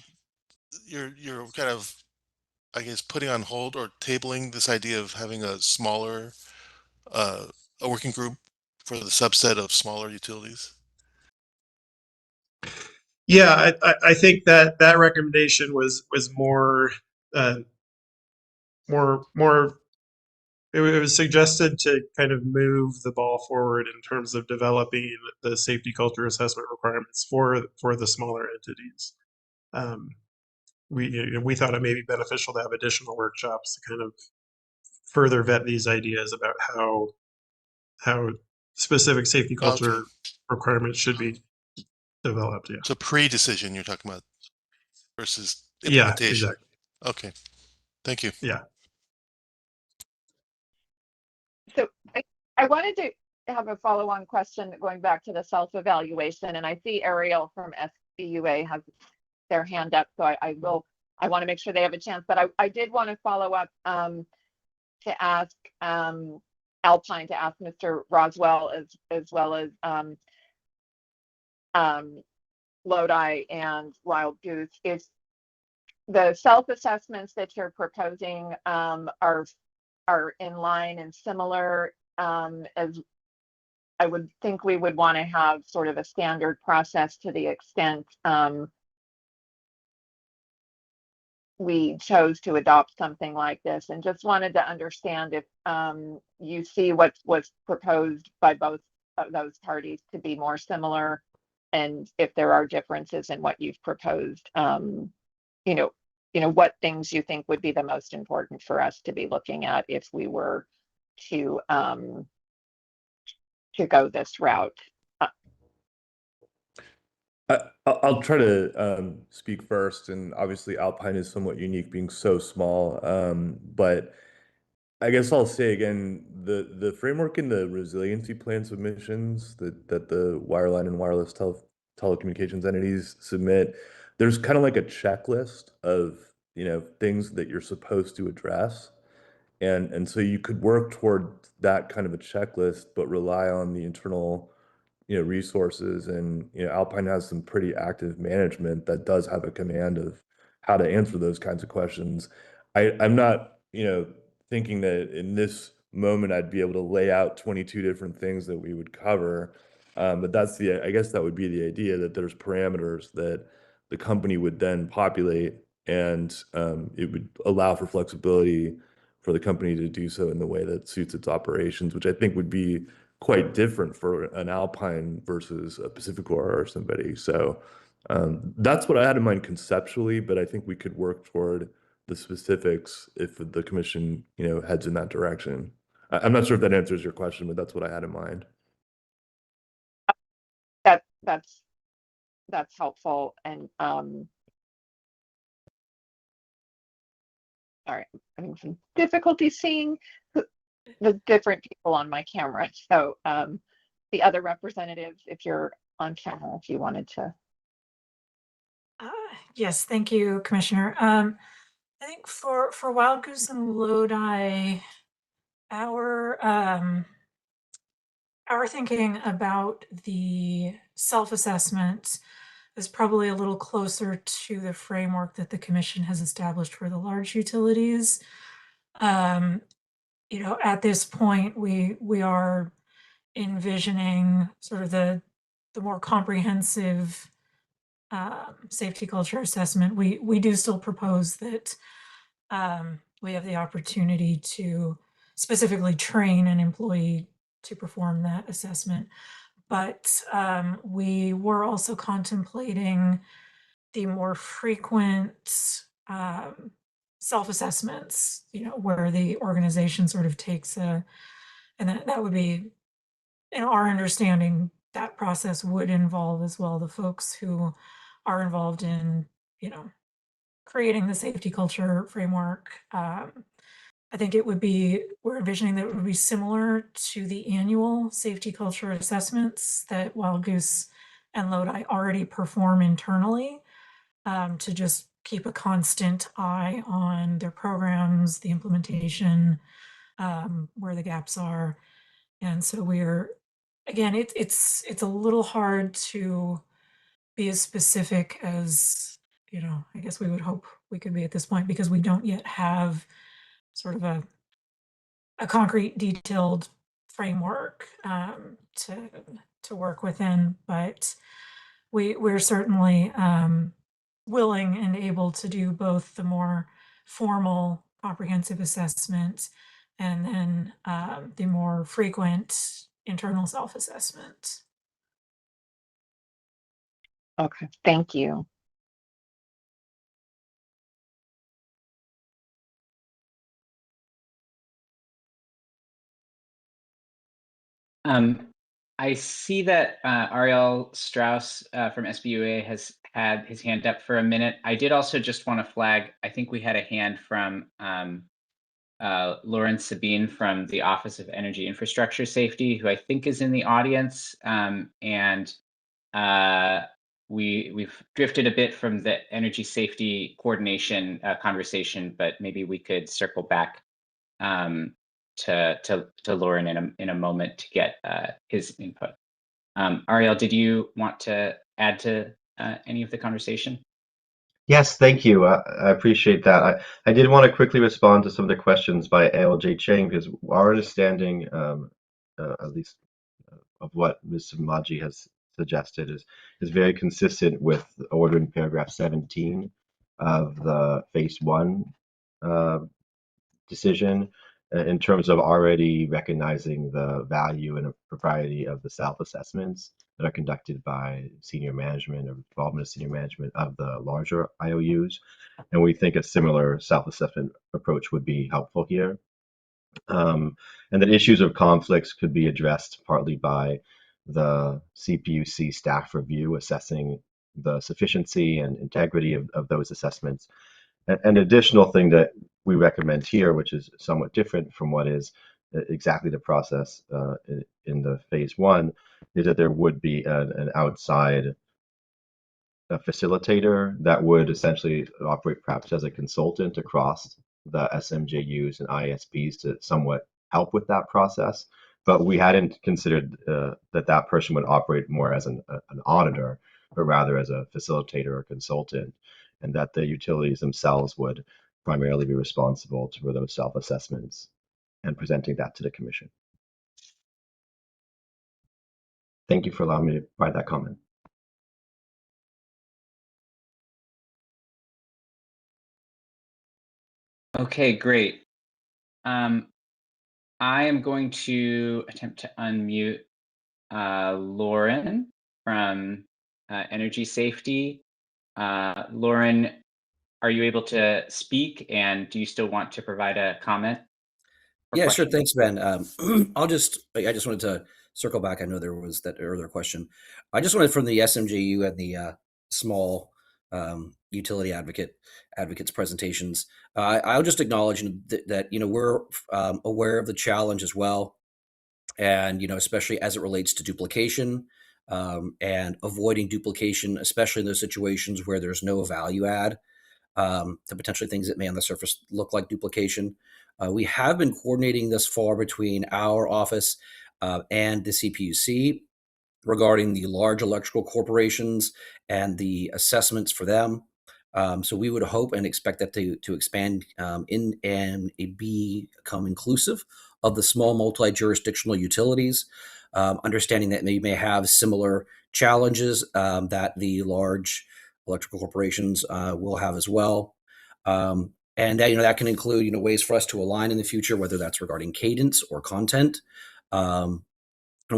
you're kind of, I guess, putting on hold or tabling this idea of having a smaller, a working group for the subset of smaller utilities? yeah, I think that recommendation was more more. It was suggested to kind of move the ball forward in terms of developing the safety culture assessment requirements for the smaller entities. We thought it may be beneficial to have additional workshops to kind of further vet these ideas about how specific safety culture requirements should be developed. Yeah. So pre-decision you're talking about versus Yeah. implementation. Exactly. Okay. Thank you. Yeah. So I wanted to have a follow-on question going back to the self-evaluation, and I see Ariel from SBUA has their hand up, so I want to make sure they have a chance, but I did want to follow up to ask Alpine, to ask Mr. Roswell as well as Lodi and Wild Goose, is the self-assessments that you're proposing are in line and similar, as I would think we would want to have sort of a standard process to the extent we chose to adopt something like this, and just wanted to understand if you see what was proposed by both of those parties to be more similar, and if there are differences in what you've proposed, what things you think would be the most important for us to be looking at if we were to go this route. I'll try to speak first, and obviously Alpine is somewhat unique being so small, but I guess I'll say again, the framework in the resiliency plan submissions that the wireline and wireless telecommunications entities submit, there's kind of like a checklist of things that you're supposed to address, and so you could work toward that kind of a checklist, but rely on the internal resources. And Alpine has some pretty active management that does have a command of how to answer those kinds of questions. I'm not thinking that in this moment I'd be able to lay out 22 different things that we would cover, but I guess that would be the idea, that there's parameters that the company would then populate, and it would allow for flexibility for the company to do so in the way that suits its operations, which I think would be quite different for an Alpine versus a PacifiCorp or somebody. So that's what I had in mind conceptually, but I think we could work toward the specifics if the commission, heads in that direction. I'm not sure if that answers your question, but that's what I had in mind. That's helpful. And all right, I'm having some difficulty seeing the different people on my camera. So the other representatives, if you're on camera, if you wanted to. Yes, thank you, Commissioner. I think for Wild Goose and Lodi, our our thinking about the self-assessment is probably a little closer to the framework that the commission has established for the large utilities. At this point, we are envisioning sort of the more comprehensive safety culture assessment. We do still propose that we have the opportunity to specifically train an employee to perform that assessment. But we were also contemplating the more frequent self-assessments, where the organization sort of takes and that would be, in our understanding, that process would involve as well the folks who are involved in, creating the safety culture framework. I think we're envisioning that it would be similar to the annual safety culture assessments that Wild Goose and Lodi already perform internally, to just keep a constant eye on their programs, the implementation, where the gaps are. And so again, it's a little hard to be as specific as, I guess we would hope we could be at this point, because we don't yet have sort of a concrete, detailed framework to work within. But we're certainly willing and able to do both the more formal comprehensive assessment and then the more frequent internal self-assessment. Okay, thank you. I see that Ariel Strauss from SBUA has had his hand up for a minute. I did also just want to flag, I think we had a hand from Lauren Sabine from the Office of Energy Infrastructure Safety, who I think is in the audience. And we've drifted a bit from the energy safety coordination conversation, but maybe we could circle back to Lauren in a moment to get his input. Ariel, did you want to add to any of the conversation? Yes, thank you. I appreciate that. I did want to quickly respond to some of the questions by ALJ Chang, because our understanding, at least of what Ms. Maji has suggested, is very consistent with the order in paragraph 17 of the phase 1 decision, in terms of already recognizing the value and propriety of the self-assessments that are conducted by senior management or involvement of senior management of the larger IOUs. And we think a similar self-assessment approach would be helpful here. And that issues of conflicts could be addressed partly by the CPUC staff review assessing the sufficiency and integrity of those assessments. An additional thing that we recommend here, which is somewhat different from what is exactly the process in the phase 1, is that there would be an outside facilitator that would essentially operate perhaps as a consultant across the SMJUs and ISPs to somewhat help with that process. But we hadn't considered that person would operate more as an auditor, but rather as a facilitator or consultant, and that the utilities themselves would primarily be responsible for those self-assessments and presenting that to the commission. Thank you for allowing me to provide that comment. Okay, great. I am going to attempt to unmute Lauren from Energy Safety. Lauren, are you able to speak, and do you still want to provide a comment? Yeah, question? Sure. Thanks, Ben. I just wanted to circle back. I know there was that earlier question. I just wanted from the SMJU and the small utility advocates presentations. I'll just acknowledge that we're aware of the challenge as well, and especially as it relates to duplication and avoiding duplication, especially in those situations where there's no value add to potentially things that may on the surface look like duplication. We have been coordinating this far between our office and the CPUC regarding the large electrical corporations and the assessments for them. So we would hope and expect that to expand in and become inclusive of the small multi-jurisdictional utilities, understanding that they may have similar challenges that the large electrical corporations will have as well. And that, that can include, ways for us to align in the future, whether that's regarding cadence or content. And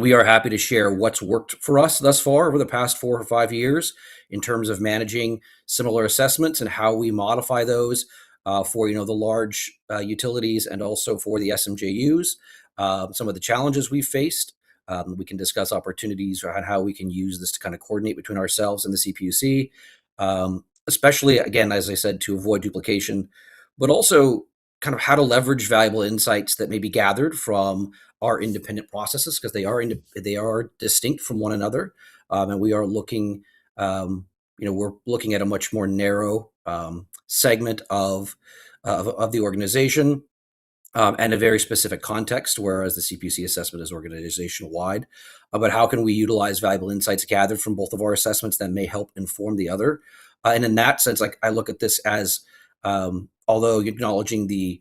we are happy to share what's worked for us thus far over the past 4 or 5 years in terms of managing similar assessments and how we modify those for the large utilities and also for the SMJUs. Some of the challenges we've faced. We can discuss opportunities on how we can use this to kind of coordinate between ourselves and the CPUC, especially, again, as I said, to avoid duplication, but also kind of how to leverage valuable insights that may be gathered from our independent processes, because they are distinct from one another, and we are looking, we're looking at a much more narrow segment of the organization and a very specific context, whereas the CPUC assessment is organization wide. But how can we utilize valuable insights gathered from both of our assessments that may help inform the other? And in that sense, I look at this as, although acknowledging the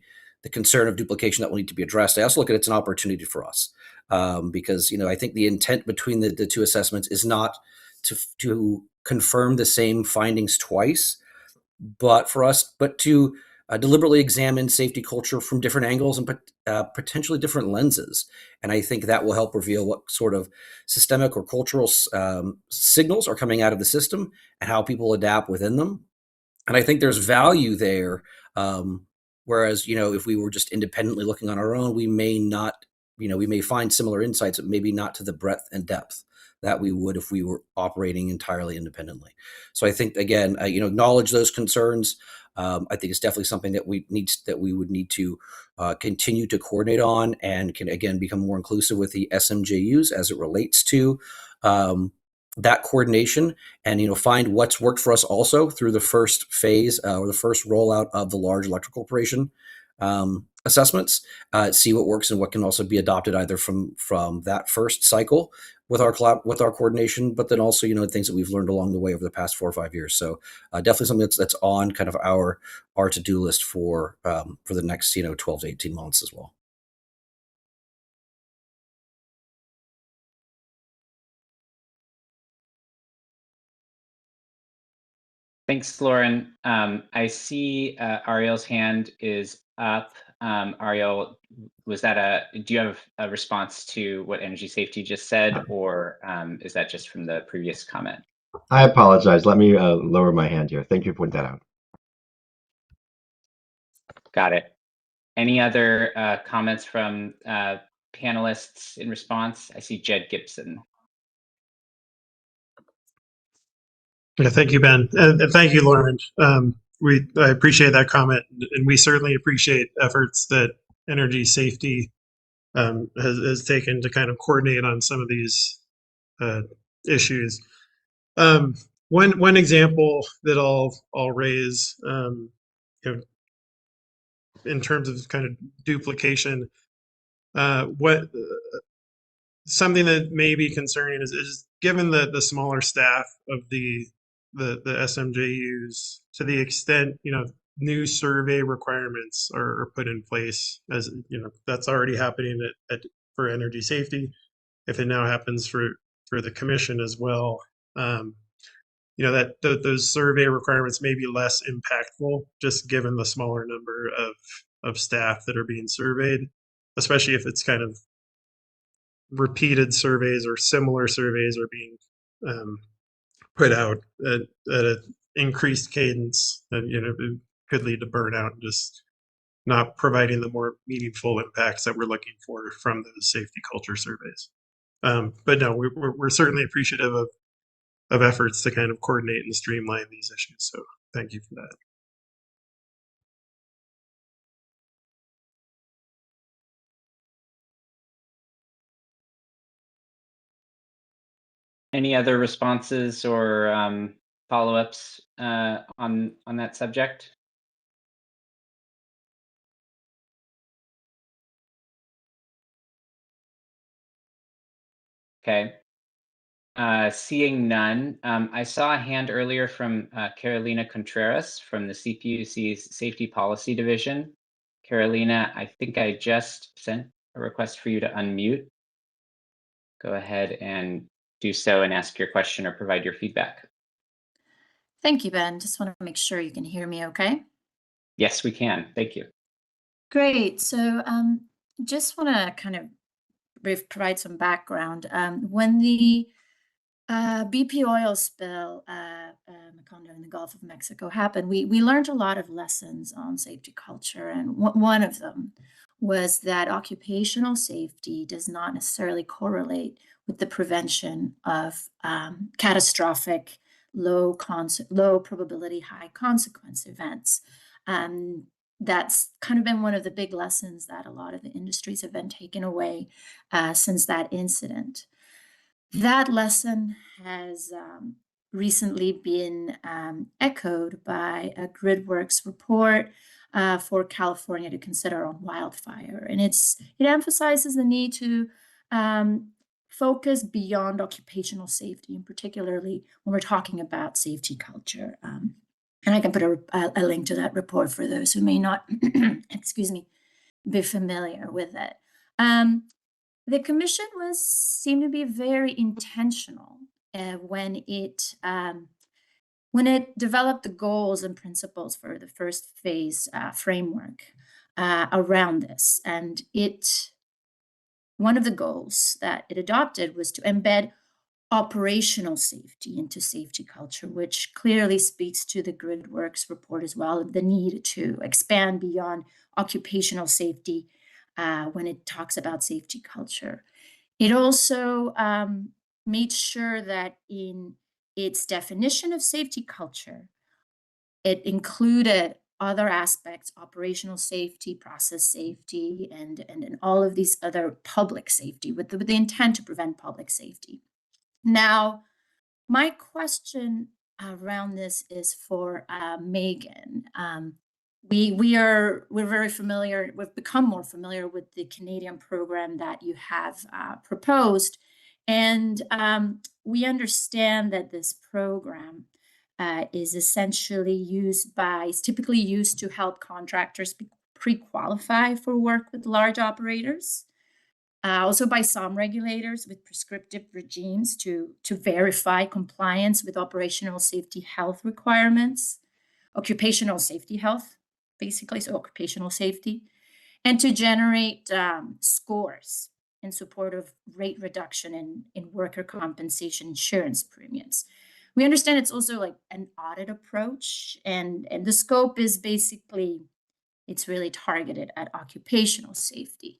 concern of duplication that will need to be addressed, I also look at it as an opportunity for us, because I think the intent between the two assessments is not to confirm the same findings twice, but to deliberately examine safety culture from different angles and potentially different lenses. And I think that will help reveal what sort of systemic or cultural signals are coming out of the system and how people adapt within them. And I think there's value there. Whereas, if we were just independently looking on our own, we may not, we may find similar insights, but maybe not to the breadth and depth that we would if we were operating entirely independently. So I think, again, acknowledge those concerns. I think it's definitely something that we would need to continue to coordinate on, and can again become more inclusive with the SMJUs as it relates to that coordination, and find what's worked for us also through the first phase or the first rollout of the large electrical corporation assessments. See what works and what can also be adopted either from that first cycle with our coordination, but then also things that we've learned along the way over the past 4 or 5 years. So definitely something that's on kind of our to-do list for the next 12 to 18 months as well. Thanks, Lauren. I see Ariel's hand is up. Ariel, do you have a response to what Energy Safety just said, or is that just from the previous comment? I apologize. Let me lower my hand here. Thank you for pointing that out. Got it. Any other comments from panelists in response? I see Jed Gibson. Yeah, thank you, Ben, and thank you, Lauren. I appreciate that comment, and we certainly appreciate efforts that Energy Safety has taken to kind of coordinate on some of these issues. One example that I'll raise, in terms of kind of duplication, something that may be concerning is given the smaller staff of the SMJUs, to the extent new survey requirements are put in place, as that's already happening for Energy Safety. If it now happens for the commission as well, that those survey requirements may be less impactful, just given the smaller number of staff that are being surveyed, especially if it's kind of repeated surveys or similar surveys are being put out at an increased cadence, and it could lead to burnout and just not providing the more meaningful impacts that we're looking for from those safety culture surveys. But no, we're certainly appreciative of efforts to kind of coordinate and streamline these issues. So thank you for that. Any other responses or follow-ups on that subject? Okay. Seeing none, I saw a hand earlier from Carolina Contreras from the CPUC's Safety Policy Division. Carolina, I think I just sent a request for you to unmute. Go ahead and do so and ask your question or provide your feedback. Thank you, Ben. Just want to make sure you can hear me okay. Yes, we can. Thank you. Great. So just want to kind of provide some background. When the BP oil spill, Macondo in the Gulf of Mexico happened, we learned a lot of lessons on safety culture. And one of them was that occupational safety does not necessarily correlate with the prevention of catastrophic, low probability, high consequence events. That's kind of been one of the big lessons that a lot of the industries have been taken away since that incident. That lesson has recently been echoed by a GridWorks report for California to consider on wildfire. And it emphasizes the need to focus beyond occupational safety, and particularly when we're talking about safety culture. And I can put a link to that report for those who may not, excuse me, be familiar with it. The commission seemed to be very intentional when it developed the goals and principles for the first phase framework around this. And one of the goals that it adopted was to embed operational safety into safety culture, which clearly speaks to the GridWorks report as well, the need to expand beyond occupational safety when it talks about safety culture. It also made sure that in its definition of safety culture, it included other aspects, operational safety, process safety, and all of these other public safety with the intent to prevent public safety. Now, my question around this is for Megan. We're very familiar, we've become more familiar with the Canadian program that you have proposed. And we understand that this program is essentially typically used to help contractors pre-qualify for work with large operators. Also by some regulators with prescriptive regimes to verify compliance with operational safety health requirements, occupational safety health, basically, so occupational safety, and to generate scores in support of rate reduction in worker compensation insurance premiums. We understand it's also like an audit approach, and the scope is basically, it's really targeted at occupational safety.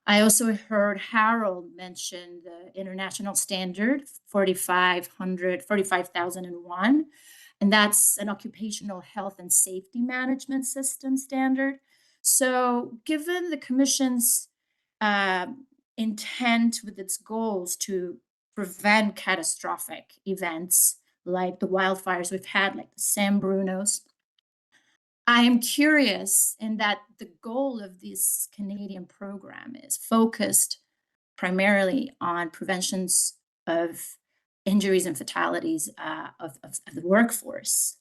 I also heard Harold mention the international standard 45001, and that's an occupational health and safety management system standard. So given the Commission's intent with its goals to prevent catastrophic events like the wildfires we've had, like the San Bruno's, I am curious in that the goal of this Canadian program is focused primarily on preventions of injuries and fatalities of the workforce.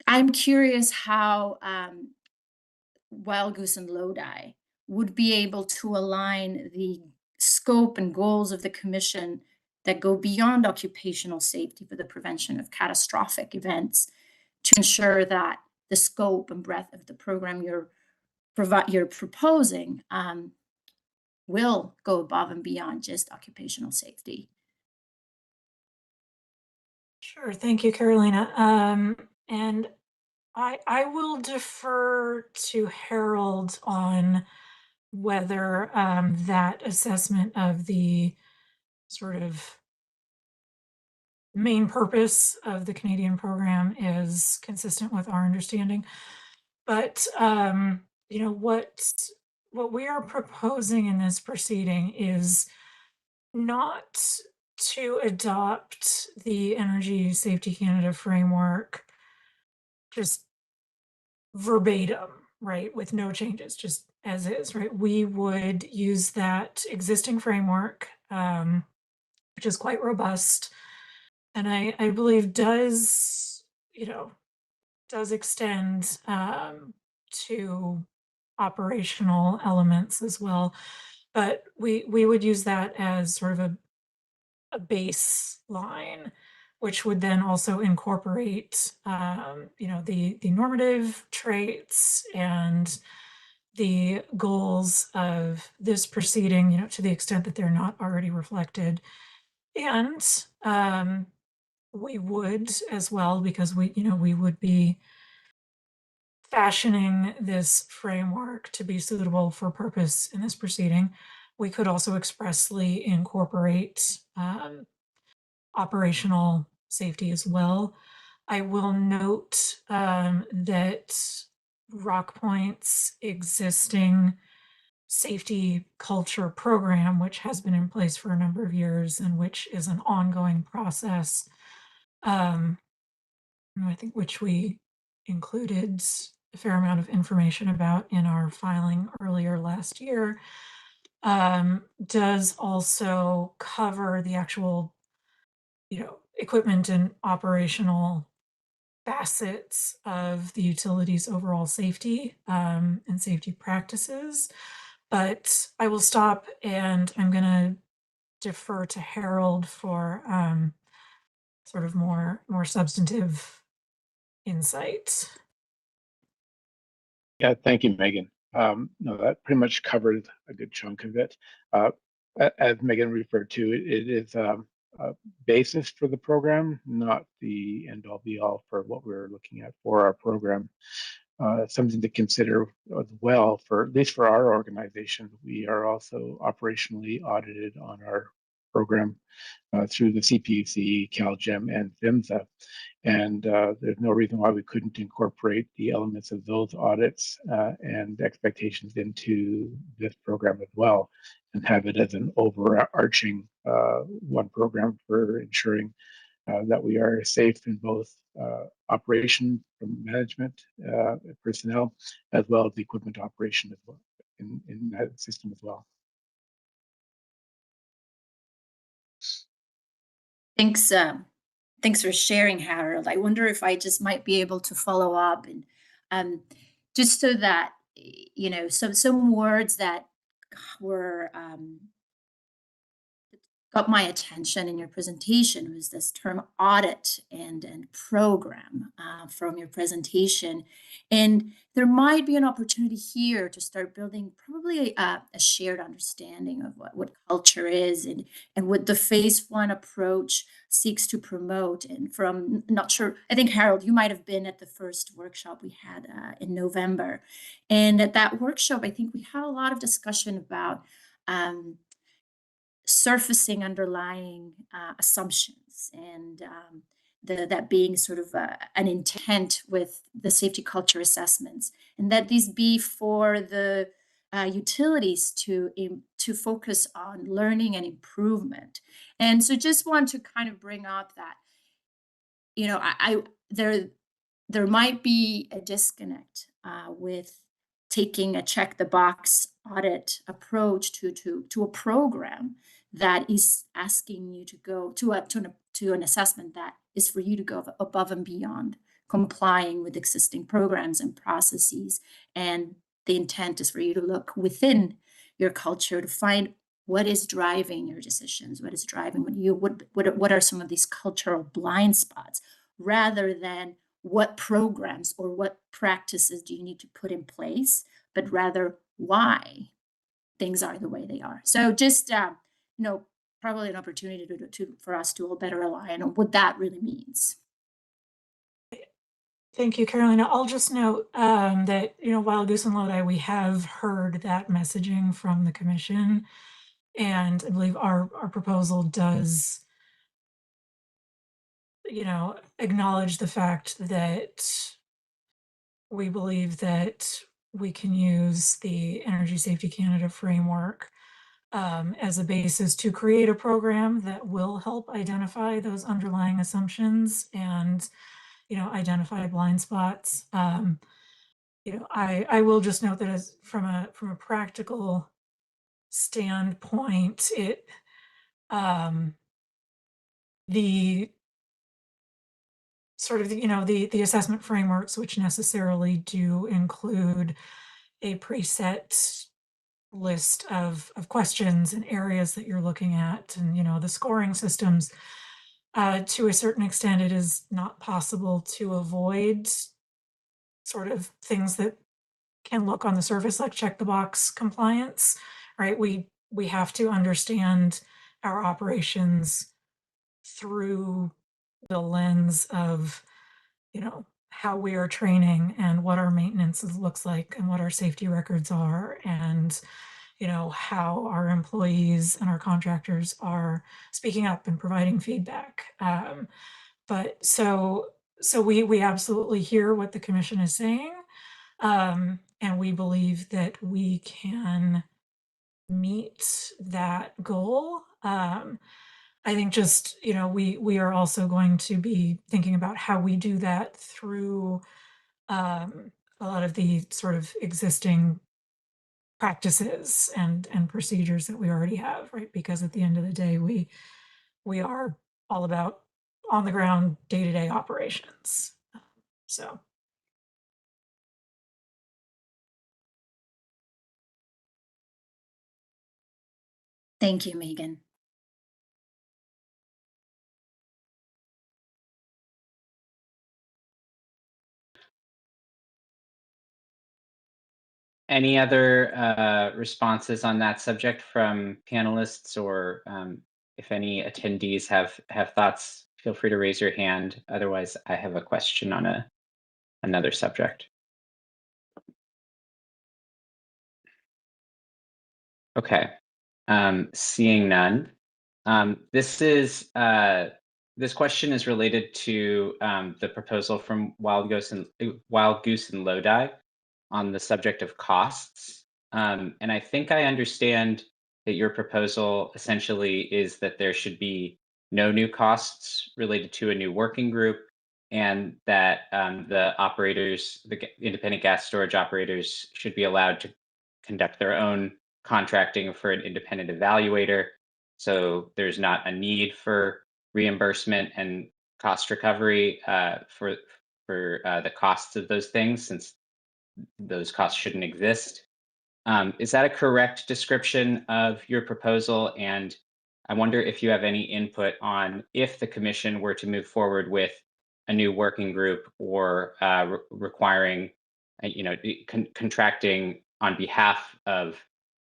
I'm curious how Wild Goose and Lodi would be able to align the scope and goals of the Commission that go beyond occupational safety for the prevention of catastrophic events to ensure that the scope and breadth of the program you're proposing will go above and beyond just occupational safety. Sure, thank you, Carolina. And I will defer to Harold on whether that assessment of the sort of main purpose of the Canadian program is consistent with our understanding. But you know, what we are proposing in this proceeding is not to adopt the Energy Safety Canada framework just verbatim, right, with no changes, just as is, right? We would use that existing framework which is quite robust, and I believe does extend to operational elements as well. But we would use that as sort of a baseline, which would then also incorporate the normative traits and the goals of this proceeding, to the extent that they're not already reflected. And we would as well, because we would be fashioning this framework to be suitable for purpose in this proceeding. We could also expressly incorporate operational safety as well. I will note that Rockpoint's existing safety culture program, which has been in place for a number of years and which is an ongoing process, I think which we included a fair amount of information about in our filing earlier last year, does also cover the actual, equipment and operational facets of the utility's overall safety and safety practices. But I will stop, and I'm going to defer to Harold for sort of more substantive insight. Yeah, thank you, Megan. No, that pretty much covered a good chunk of it. As Megan referred to, it is a basis for the program, not the end-all be-all for what we're looking at for our program. Something to consider as well, for at least for our organization. We are also operationally audited on our program through the CPUC, CalGEM, and PHMSA. And there's no reason why we couldn't incorporate the elements of those audits and expectations into this program as well, and have it as an overarching one program for ensuring that we are safe in both operation from management personnel, as well as the equipment operation as well in that system as well. Thanks for sharing, Harold. I wonder if I just might be able to follow up and just so that some words that were got my attention in your presentation was this term audit and program from your presentation. And there might be an opportunity here to start building probably a shared understanding of what culture is and what the phase one approach seeks to promote. And from, not sure, I think Harold, you might have been at the first workshop we had in November. And at that workshop, I think we had a lot of discussion about surfacing underlying assumptions and that being sort of an intent with the safety culture assessments, and that these be for the utilities to focus on learning and improvement. And so just want to kind of bring up that, there might be a disconnect with taking a check the box audit approach to a program that is asking you to go to an assessment that is for you to go above and beyond complying with existing programs and processes. And the intent is for you to look within your culture to find what is driving your decisions, what is driving what are some of these cultural blind spots, rather than what programs or what practices do you need to put in place, but rather why things are the way they are. So just, probably an opportunity for us to all better align on what that really means. Thank you, Carolina. I'll just note that, Wild Goose and Lodi, we have heard that messaging from the commission, and I believe our proposal does, acknowledge the fact that we believe that we can use the Energy Safety Canada framework as a basis to create a program that will help identify those underlying assumptions and, identify blind spots. I will just note that from a practical standpoint, the sort of, the assessment frameworks, which necessarily do include a preset list of questions and areas that you're looking at, and, the scoring systems, to a certain extent, it is not possible to avoid sort of things that can look on the surface like check the box compliance, right? We have to understand our operations through the lens of, how we are training and what our maintenance looks like and what our safety records are, and, how our employees and our contractors are speaking up and providing feedback. But so we absolutely hear what the commission is saying. And we believe that we can meet that goal. I think just, we are also going to be thinking about how we do that through a lot of the sort of existing practices and procedures that we already have, right? Because at the end of the day, we are all about on the ground, day-to-day operations. So. Thank you, Megan. Any other responses on that subject from panelists, or if any attendees have thoughts, feel free to raise your hand. Otherwise, I have a question on another subject. Okay, seeing none. This question is related to the proposal from Wild Goose and Lodi on the subject of costs. And I think I understand that your proposal essentially is that there should be no new costs related to a new working group, and that the independent gas storage operators should be allowed to conduct their own contracting for an independent evaluator. So there's not a need for reimbursement and cost recovery for the costs of those things, since those costs shouldn't exist. Is that a correct description of your proposal? And I wonder if you have any input on if the commission were to move forward with a new working group, or requiring, contracting on behalf of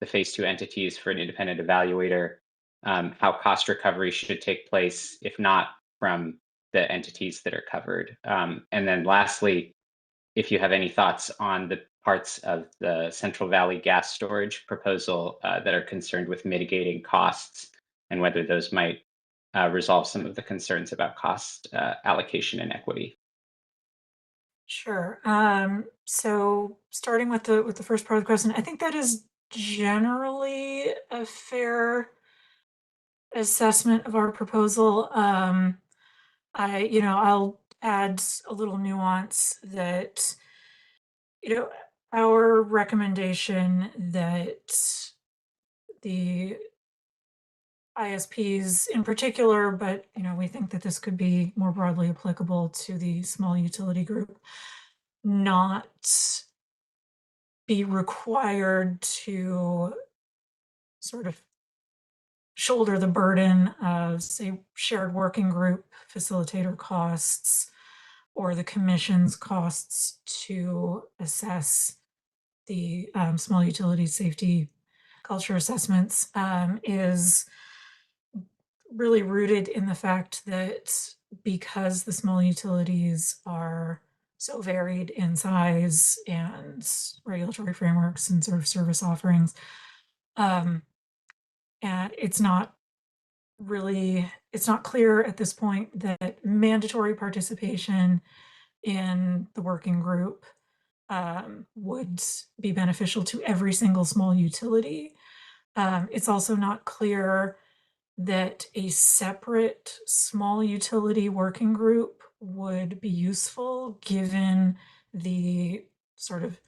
the phase 2 entities for an independent evaluator, how cost recovery should take place, if not from the entities that are covered. And then lastly, if you have any thoughts on the parts of the Central Valley gas storage proposal that are concerned with mitigating costs, and whether those might resolve some of the concerns about cost allocation and equity. Sure. So starting with the first part of the question, I think that is generally a fair assessment of our proposal. I'll add a little nuance that, our recommendation that the ISPs in particular, but we think that this could be more broadly applicable to the small utility group, not be required to sort of shoulder the burden of, say, shared working group facilitator costs, or the commission's costs to assess the small utility safety culture assessments, is really rooted in the fact that because the small utilities are so varied in size and regulatory frameworks and sort of service offerings, and it's not clear at this point that mandatory participation in the working group would be beneficial to every single small utility. It's also not clear that a separate small utility working group would be useful, given the sort of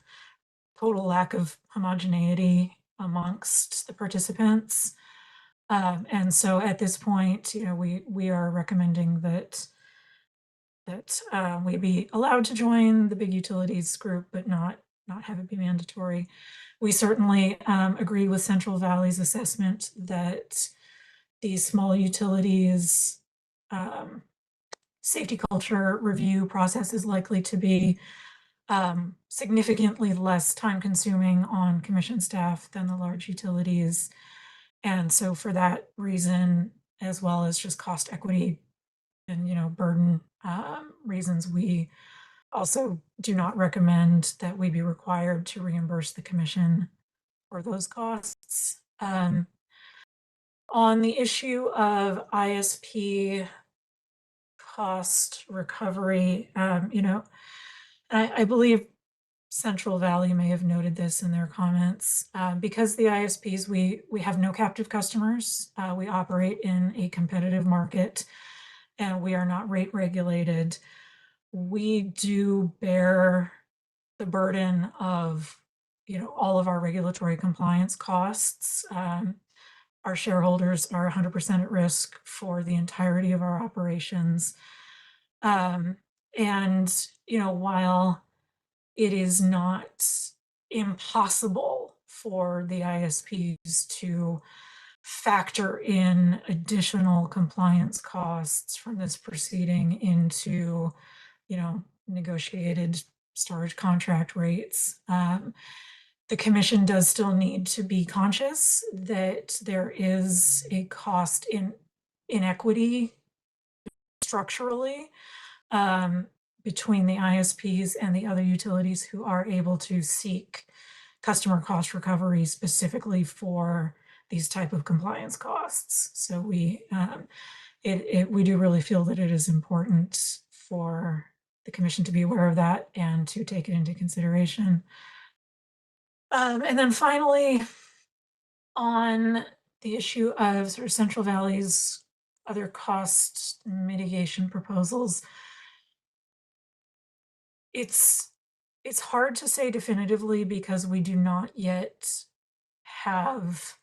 total lack of homogeneity amongst the participants. And so at this point, we are recommending that we be allowed to join the big utilities group, but not have it be mandatory. We certainly agree with Central Valley's assessment that these small utilities safety culture review process is likely to be significantly less time consuming on commission staff than the large utilities. And so for that reason, as well as just cost equity and burden reasons, we also do not recommend that we be required to reimburse the commission for those costs. On the issue of ISP cost recovery, I believe Central Valley may have noted this in their comments. Because the ISPs, we have no captive customers. We operate in a competitive market and we are not rate regulated. We do bear the burden of all of our regulatory compliance costs. Our shareholders are 100% at risk for the entirety of our operations. And while it is not impossible for the ISPs to factor in additional compliance costs from this proceeding into, negotiated storage contract rates. The commission does still need to be conscious that there is a cost inequity structurally between the ISPs and the other utilities who are able to seek customer cost recovery specifically for these type of compliance costs. So we do really feel that it is important for the commission to be aware of that and to take it into consideration. And then finally, on the issue of sort of Central Valley's other cost mitigation proposals, it's hard to say definitively because we do not yet have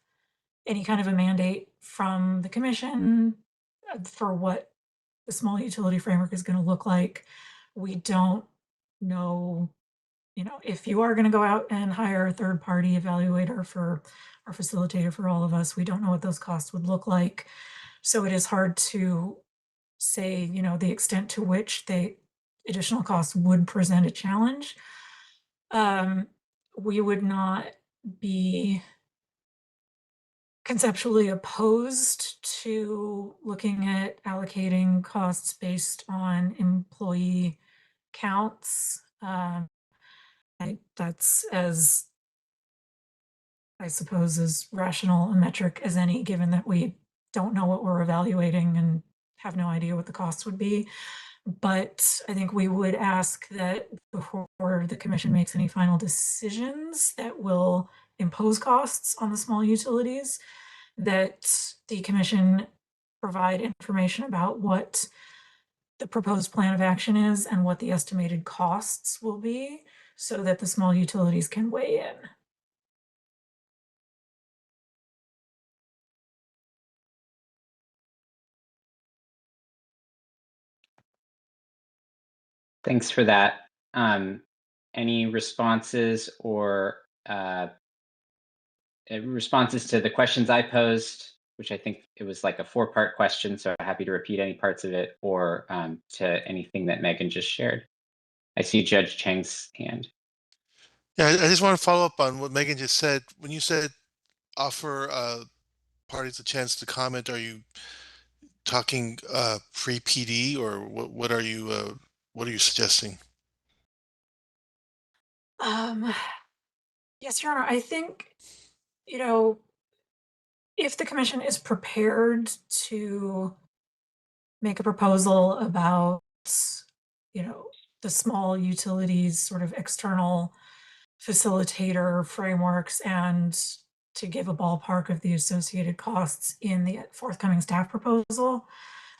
any kind of a mandate from the commission for what the small utility framework is going to look like. We don't know, if you are going to go out and hire a third-party evaluator for or facilitator for all of us, we don't know what those costs would look like. So it is hard to say, the extent to which the additional costs would present a challenge. We would not be conceptually opposed to looking at allocating costs based on employee counts. That's as, I suppose, as rational a metric as any, given that we don't know what we're evaluating and have no idea what the costs would be. But I think we would ask that before the commission makes any final decisions that will impose costs on the small utilities, that the commission provide information about what the proposed plan of action is and what the estimated costs will be so that the small utilities can weigh in. Thanks for that. Any responses or responses to the questions I posed, which I think it was like a 4-part question, so I'm happy to repeat any parts of it, or to anything that Megan just shared? I see Judge Chang's hand. Yeah, I just want to follow up on what Megan just said. When you said offer parties a chance to comment, are you talking pre-PD, or what are you suggesting? Yes, Your Honor, I think, if the commission is prepared to make a proposal about, the small utilities sort of external facilitator frameworks and to give a ballpark of the associated costs in the forthcoming staff proposal,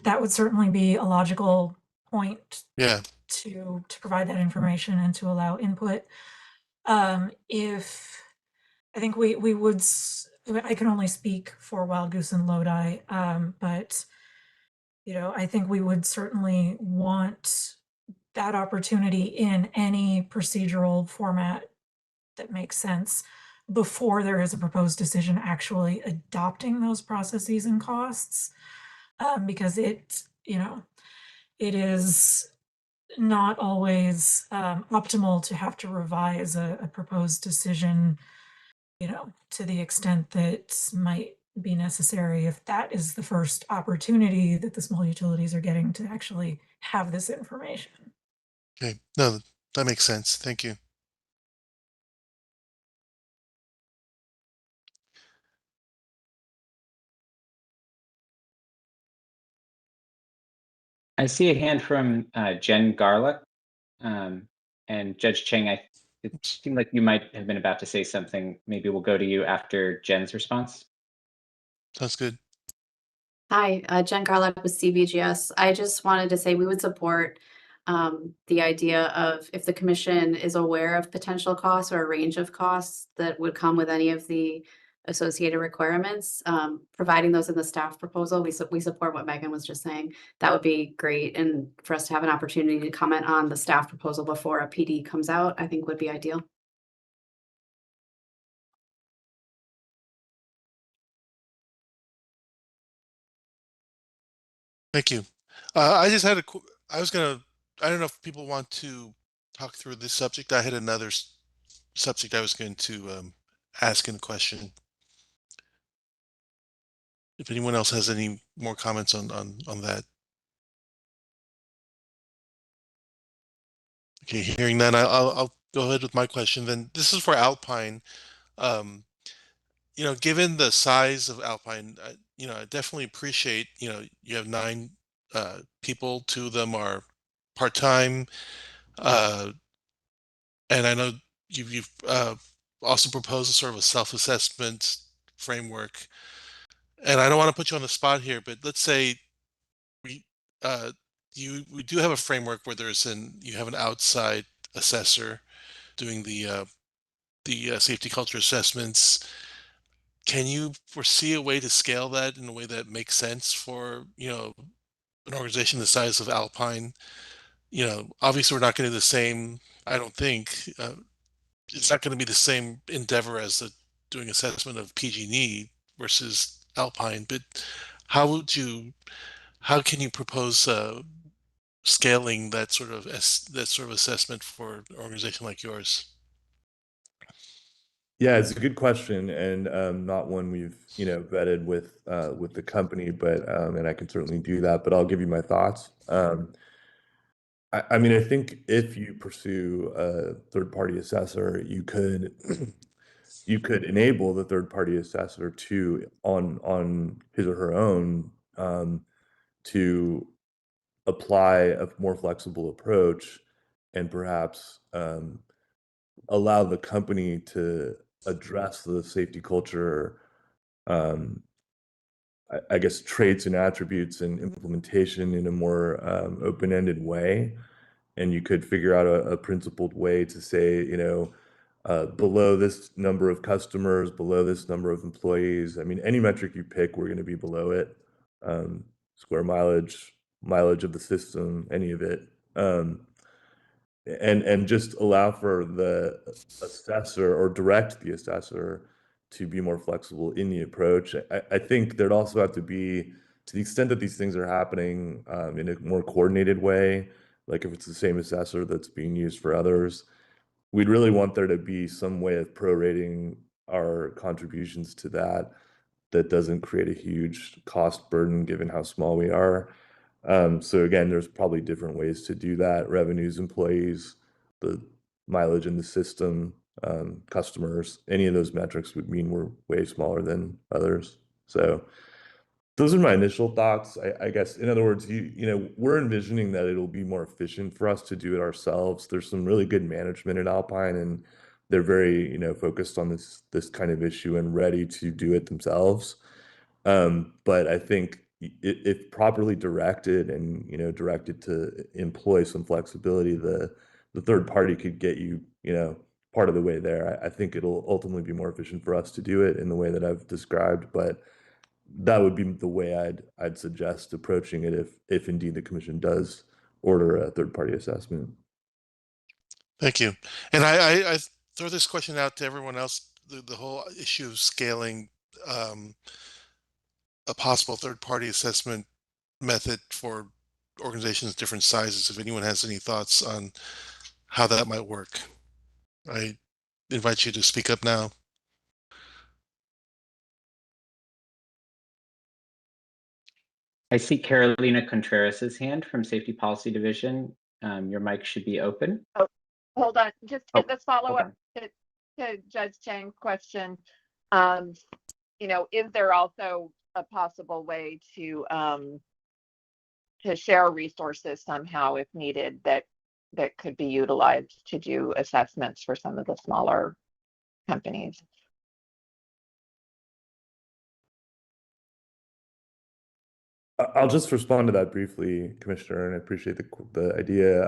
that would certainly be a logical point to provide that information and to allow input. If I think we would I can only speak for Wild Goose and Lodi, but I think we would certainly want that opportunity in any procedural format that makes sense before there is a proposed decision actually adopting those processes and costs, because it is not always optimal to have to revise a proposed decision, to the extent that might be necessary if that is the first opportunity that the small utilities are getting to actually have this information. Okay, no, that makes sense. Thank you. I see a hand from Jen Garlick. And Judge Cheng, it seemed like you might have been about to say something. Maybe we'll go to you after Jen's response. Sounds good. Hi, Jen Garlock with CBGS. I just wanted to say we would support the idea of if the commission is aware of potential costs or a range of costs that would come with any of the associated requirements, providing those in the staff proposal. We support what Megan was just saying. That would be great. And for us to have an opportunity to comment on the staff proposal before a PD comes out, I think would be ideal. Thank you. I just had I don't know if people want to talk through this subject. I had another subject I was going to ask in a question. If anyone else has any more comments on that. Okay, hearing none, I'll go ahead with my question then. This is for Alpine. Um, given the size of Alpine, I definitely appreciate, you have 9 people, 2 of them are part-time, uh, and I know you've also proposed a sort of a self-assessment framework. And I don't want to put you on the spot here, but let's say we uh, we do have a framework where you have an outside assessor doing the safety culture assessments. Can you foresee a way to scale that in a way that makes sense for an organization the size of Alpine? Obviously we're not going to do the same. I don't think it's not going to be the same endeavor as doing assessment of PG&E versus Alpine. But how would you? How can you propose scaling that sort of assessment for an organization like yours? Yeah, it's a good question, and not one we've vetted with the company, but and I can certainly do that. But I'll give you my thoughts. I mean, I think if you pursue a third-party assessor, you could you could enable the third-party assessor to on his or her own to apply a more flexible approach and perhaps allow the company to address the safety culture, um, I guess, traits and attributes and implementation in a more open-ended way. And you could figure out a principled way to say, below this number of customers, below this number of employees. I mean, any metric you pick, we're going to be below it. Square mileage of the system, any of it. And just allow for the assessor or direct the assessor to be more flexible in the approach. I think there'd also have to be, to the extent that these things are happening in a more coordinated way, like if it's the same assessor that's being used for others, we'd really want there to be some way of prorating our contributions to that doesn't create a huge cost burden given how small we are. So again, there's probably different ways to do that. Revenues, employees, the mileage in the system, customers, any of those metrics would mean we're way smaller than others. So those are my initial thoughts. I guess, in other words, we're envisioning that it'll be more efficient for us to do it ourselves. There's some really good management at Alpine, and they're very, focused on this kind of issue and ready to do it themselves. But I think if properly directed and directed to employ some flexibility, the third party could get you part of the way there. I think it'll ultimately be more efficient for us to do it in the way that I've described, but that would be the way I'd suggest approaching it if indeed the commission does order a third-party assessment. Thank you. And I throw this question out to everyone else, the whole issue of scaling a possible third-party assessment method for organizations different sizes. If anyone has any thoughts on how that might work, I invite you to speak up now. I see Carolina Contreras' hand from Safety Policy Division. Your mic should be open. Oh, hold on. Just Oh, this follow-up okay. to Judge Chang's question. You know, is there also a possible way to share resources somehow if needed that could be utilized to do assessments for some of the smaller companies? I'll just respond to that briefly, Commissioner, and I appreciate the idea.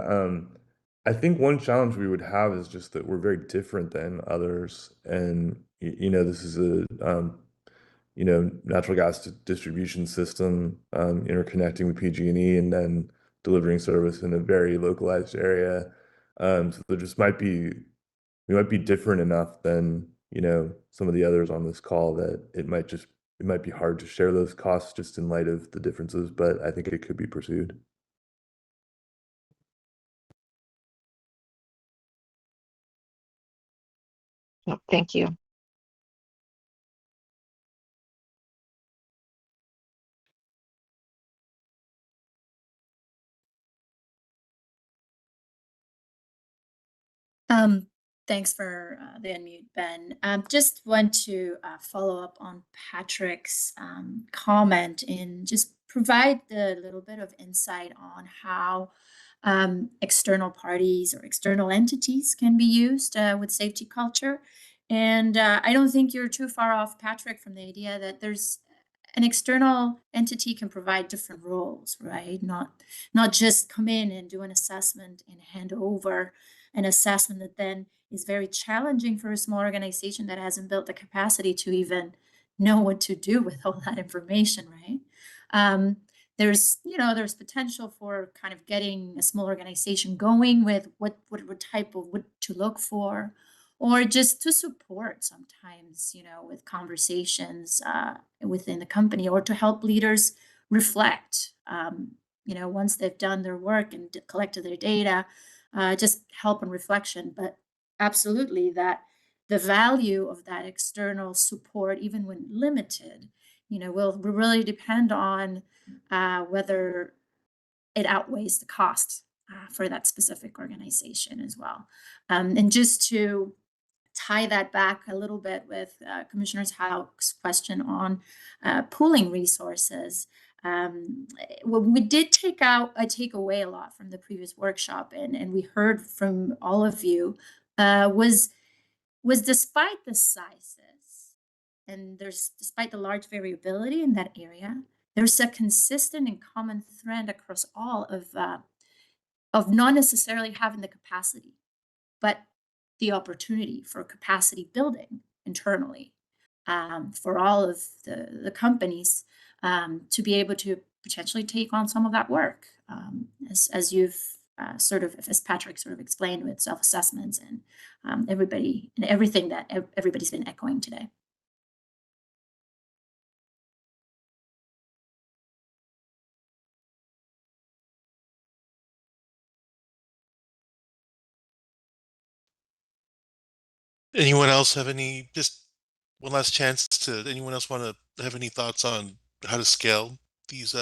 I think one challenge we would have is just that we're very different than others, and this is a natural gas distribution system interconnecting with PG&E and then delivering service in a very localized area. So there just we might be different enough than some of the others on this call that it might be hard to share those costs just in light of the differences, but I think it could be pursued. Oh, thank you. Thanks for the unmute, Ben. Just want to follow up on Patrick's comment and just provide a little bit of insight on how external parties or external entities can be used with safety culture. And I don't think you're too far off, Patrick, from the idea that there's an external entity can provide different roles, right? Not just come in and do an assessment and hand over an assessment that then is very challenging for a small organization that hasn't built the capacity to even know what to do with all that information, right? There's potential for kind of getting a small organization going with what type of what to look for, or just to support sometimes, with conversations within the company, or to help leaders reflect, once they've done their work and collected their data, just help and reflection. But absolutely, that the value of that external support, even when limited, will really depend on whether it outweighs the cost for that specific organization as well. And just to tie that back a little bit with Commissioner Hauk's question on pooling resources. What we did take away a lot from the previous workshop, and we heard from all of you, was despite the sizes, and despite the large variability in that area, there's a consistent and common thread across all of not necessarily having the capacity, but the opportunity for capacity building internally for all of the companies to be able to potentially take on some of that work, as you've as Patrick sort of explained with self-assessments and everything that everybody's been echoing today. Anyone else have just one last chance anyone else want to have any thoughts on how to scale these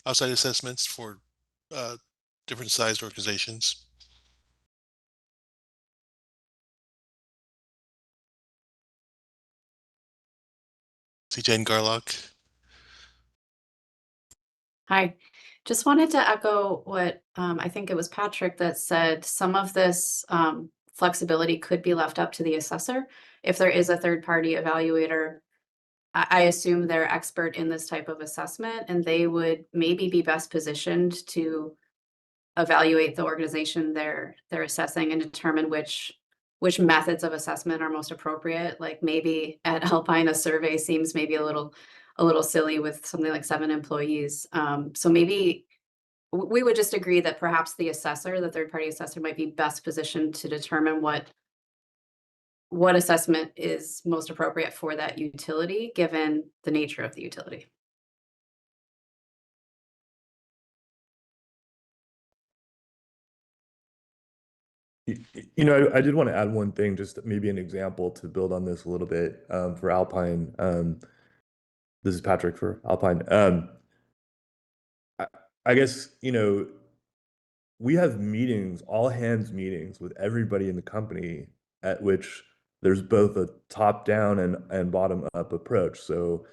outside assessments for different sized organizations? See Jane Garlock. Hi, just wanted to echo what I think it was Patrick that said some of this flexibility could be left up to the assessor. If there is a third-party evaluator, I assume they're expert in this type of assessment, and they would maybe be best positioned to evaluate the organization they're assessing and determine which which methods of assessment are most appropriate. Like maybe at Alpine, a survey seems maybe a little silly with something like 7 employees. So maybe we would just agree that perhaps the assessor, the third party assessor, might be best positioned to determine what assessment is most appropriate for that utility, given the nature of the utility. You know, I did want to add one thing, just maybe an example to build on this a little bit for Alpine. This is Patrick for Alpine. I guess, you know, we have meetings, all hands meetings with everybody in the company at which there's both a top down and bottom up approach. So,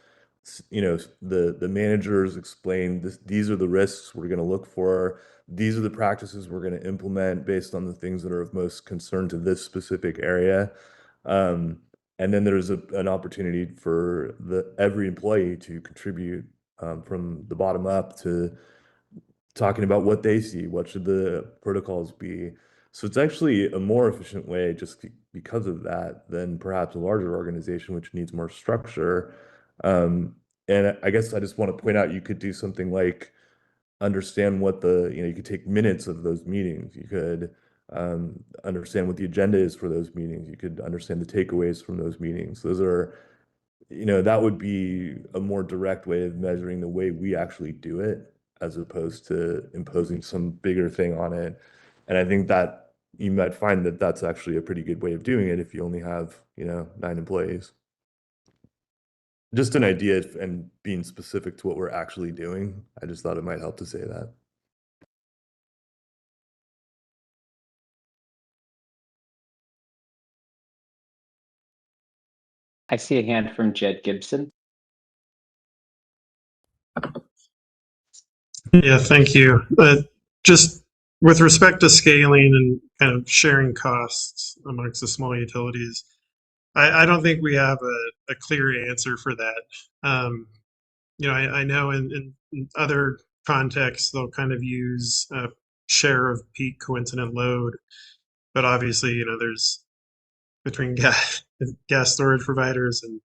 you know, the managers explain this, these are the risks we're going to look for. These are the practices we're going to implement based on the things that are of most concern to this specific area. And then there's an opportunity for every employee to contribute from the bottom up to talking about what they see, what should the protocols be. So it's actually a more efficient way just because of that than perhaps a larger organization, which needs more structure. And I guess I just want to point out, you could do something like understand what you could take minutes of those meetings. You could understand what the agenda is for those meetings. You could understand the takeaways from those meetings. Those are, that would be a more direct way of measuring the way we actually do it, as opposed to imposing some bigger thing on it. And I think that you might find that that's actually a pretty good way of doing it if you only have, 9 employees. Just an idea and being specific to what we're actually doing. I just thought it might help to say that. I see a hand from Jed Gibson. Yeah, thank you. Just with respect to scaling and kind of sharing costs amongst the small utilities, I don't think we have a clear answer for that. I know in other contexts, they'll kind of use a share of peak coincident load, but obviously, there's between gas storage providers and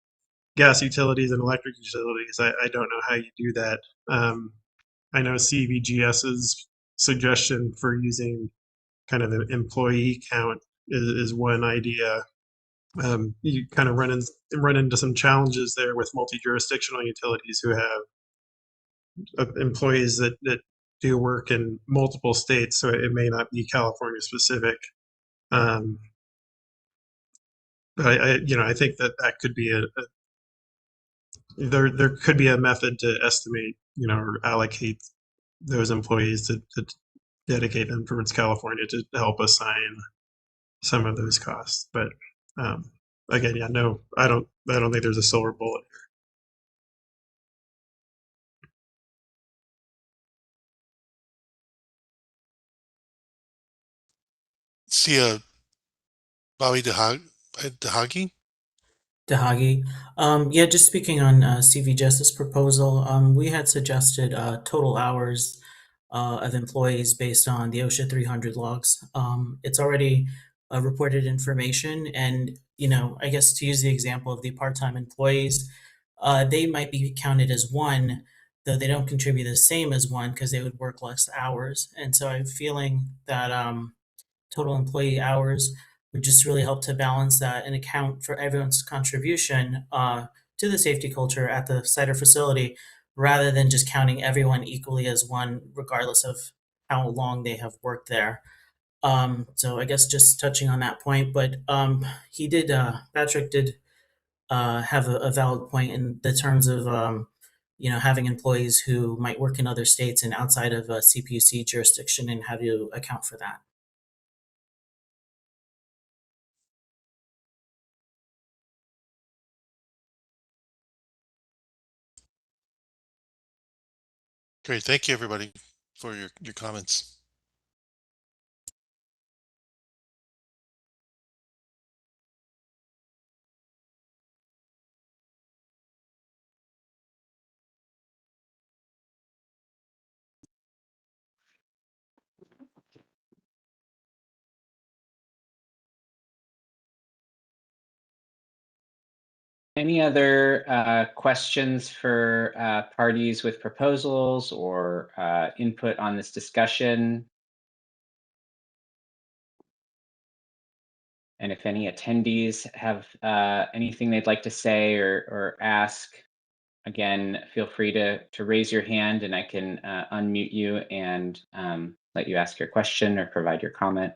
gas utilities and electric utilities. I don't know how you do that. I know CVGS's suggestion for using kind of an employee count is one idea. You kind of run into some challenges there with multi-jurisdictional utilities who have employees that do work in multiple states, so it may not be California specific. But I think that could be there could be a method to estimate, or allocate those employees to dedicate them towards California to help assign some of those costs. But again, yeah, no, I don't think there's a silver bullet. See, Bobby Dehagi? Dahagi. Yeah, just speaking on CV Justice proposal, we had suggested total hours of employees based on the OSHA 300 logs. It's already reported information, and I guess to use the example of the part-time employees, they might be counted as one, though they don't contribute the same as one because they would work less hours. And so I'm feeling that total employee hours would just really help to balance that and account for everyone's contribution to the safety culture at the site or facility, rather than just counting everyone equally as one, regardless of how long they have worked there. So I guess just touching on that point, but Patrick did have a valid point in the terms of having employees who might work in other states and outside of a CPUC jurisdiction, and how to account for that. Great. Thank you, everybody, for your comments. Any other questions for parties with proposals or input on this discussion? And if any attendees have anything they'd like to say or ask, again, feel free to raise your hand and I can unmute you and let you ask your question or provide your comment.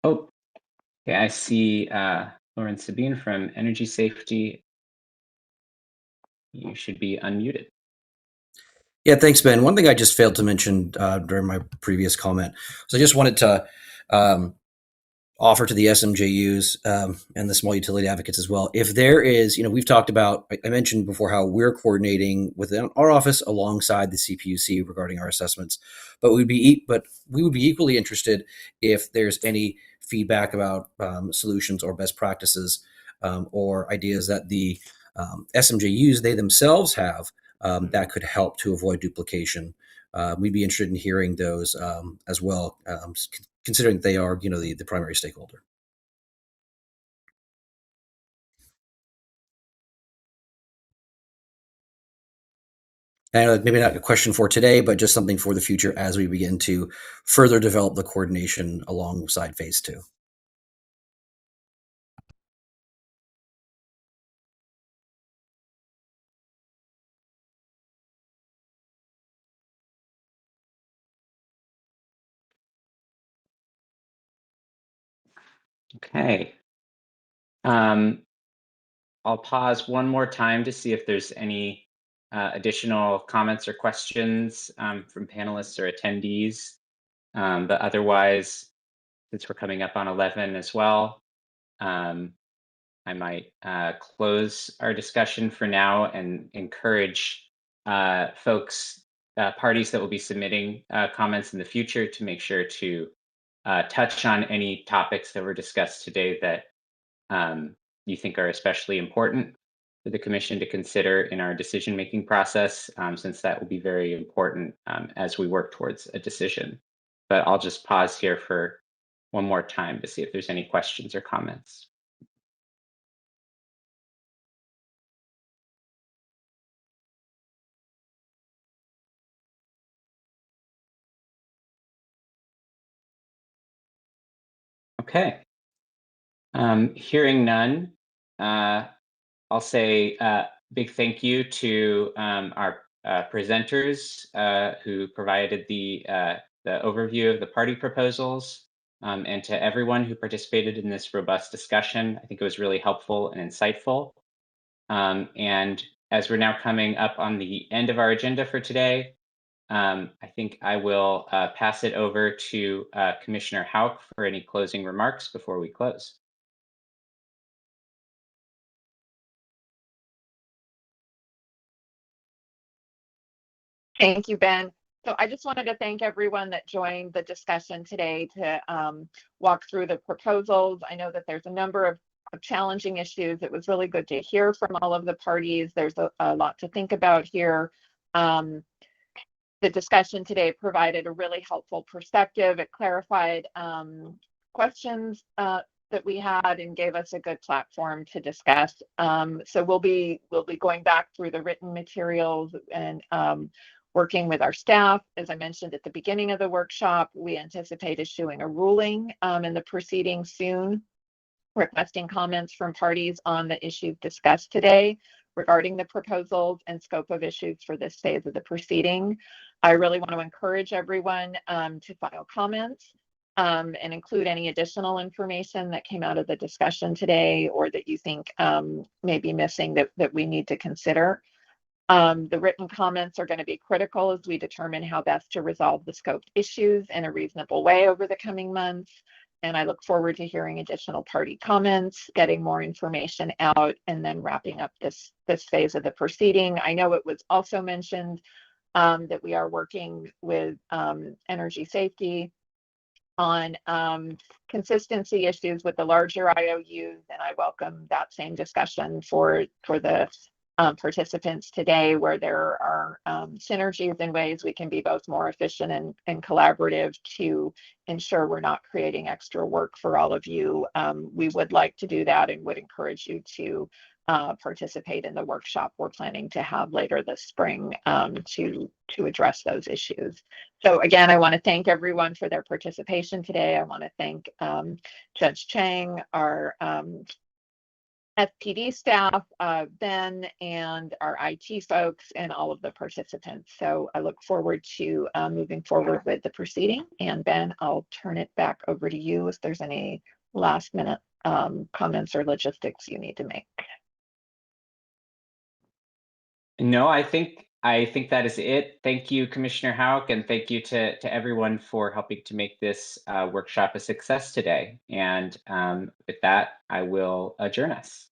Oh, okay, I see Lauren Sabine from Energy Safety. You should be unmuted. Yeah, thanks, Ben. One thing I just failed to mention during my previous comment was I just wanted to offer to the SMJUs and the small utility advocates as well. If there is, we've talked about, I mentioned before how we're coordinating within our office alongside the CPUC regarding our assessments, but we would be equally interested if there's any feedback about solutions or best practices or ideas that the SMJUs they themselves have that could help to avoid duplication. We'd be interested in hearing those as well, considering they are, the primary stakeholder. And maybe not a question for today, but just something for the future as we begin to further develop the coordination alongside phase 2. Okay. I'll pause one more time to see if there's any additional comments or questions from panelists or attendees. But otherwise, since we're coming up on 11 as well, I might close our discussion for now and encourage folks, parties that will be submitting comments in the future to make sure to touch on any topics that were discussed today that you think are especially important for the Commission to consider in our decision-making process, since that will be very important as we work towards a decision. But I'll just pause here for one more time to see if there's any questions or comments. Okay. Hearing none, I'll say big thank you to our presenters who provided the overview of the party proposals, and to everyone who participated in this robust discussion. I think it was really helpful and insightful. And as we're now coming up on the end of our agenda for today, I think I will pass it over to Commissioner Houck for any closing remarks before we close. Thank you, Ben. So I just wanted to thank everyone that joined the discussion today to walk through the proposals. I know that there's a number of challenging issues. It was really good to hear from all of the parties. There's a lot to think about here. The discussion today provided a really helpful perspective. It clarified questions that we had and gave us a good platform to discuss. So we'll be going back through the written materials and working with our staff. As I mentioned at the beginning of the workshop, we anticipate issuing a ruling in the proceeding soon, requesting comments from parties on the issues discussed today regarding the proposals and scope of issues for this phase of the proceeding. I really want to encourage everyone to file comments and include any additional information that came out of the discussion today or that you think may be missing that we need to consider. The written comments are going to be critical as we determine how best to resolve the scoped issues in a reasonable way over the coming months. And I look forward to hearing additional party comments, getting more information out, and then wrapping up this phase of the proceeding. I know it was also mentioned that we are working with Energy Safety on consistency issues with the larger IOUs, and I welcome that same discussion for the participants today, where there are synergies and ways we can be both more efficient and collaborative to ensure we're not creating extra work for all of you. We would like to do that and would encourage you to participate in the workshop we're planning to have later this spring to address those issues. So again, I want to thank everyone for their participation today. I want to thank Judge Chang, our FPD staff, Ben, and our IT folks, and all of the participants. So I look forward to moving forward with the proceeding. And Ben, I'll turn it back over to you if there's any last minute comments or logistics you need to make. No, I think that is it. Thank you, Commissioner Houck, and thank you to everyone for helping to make this workshop a success today. And with that, I will adjourn us.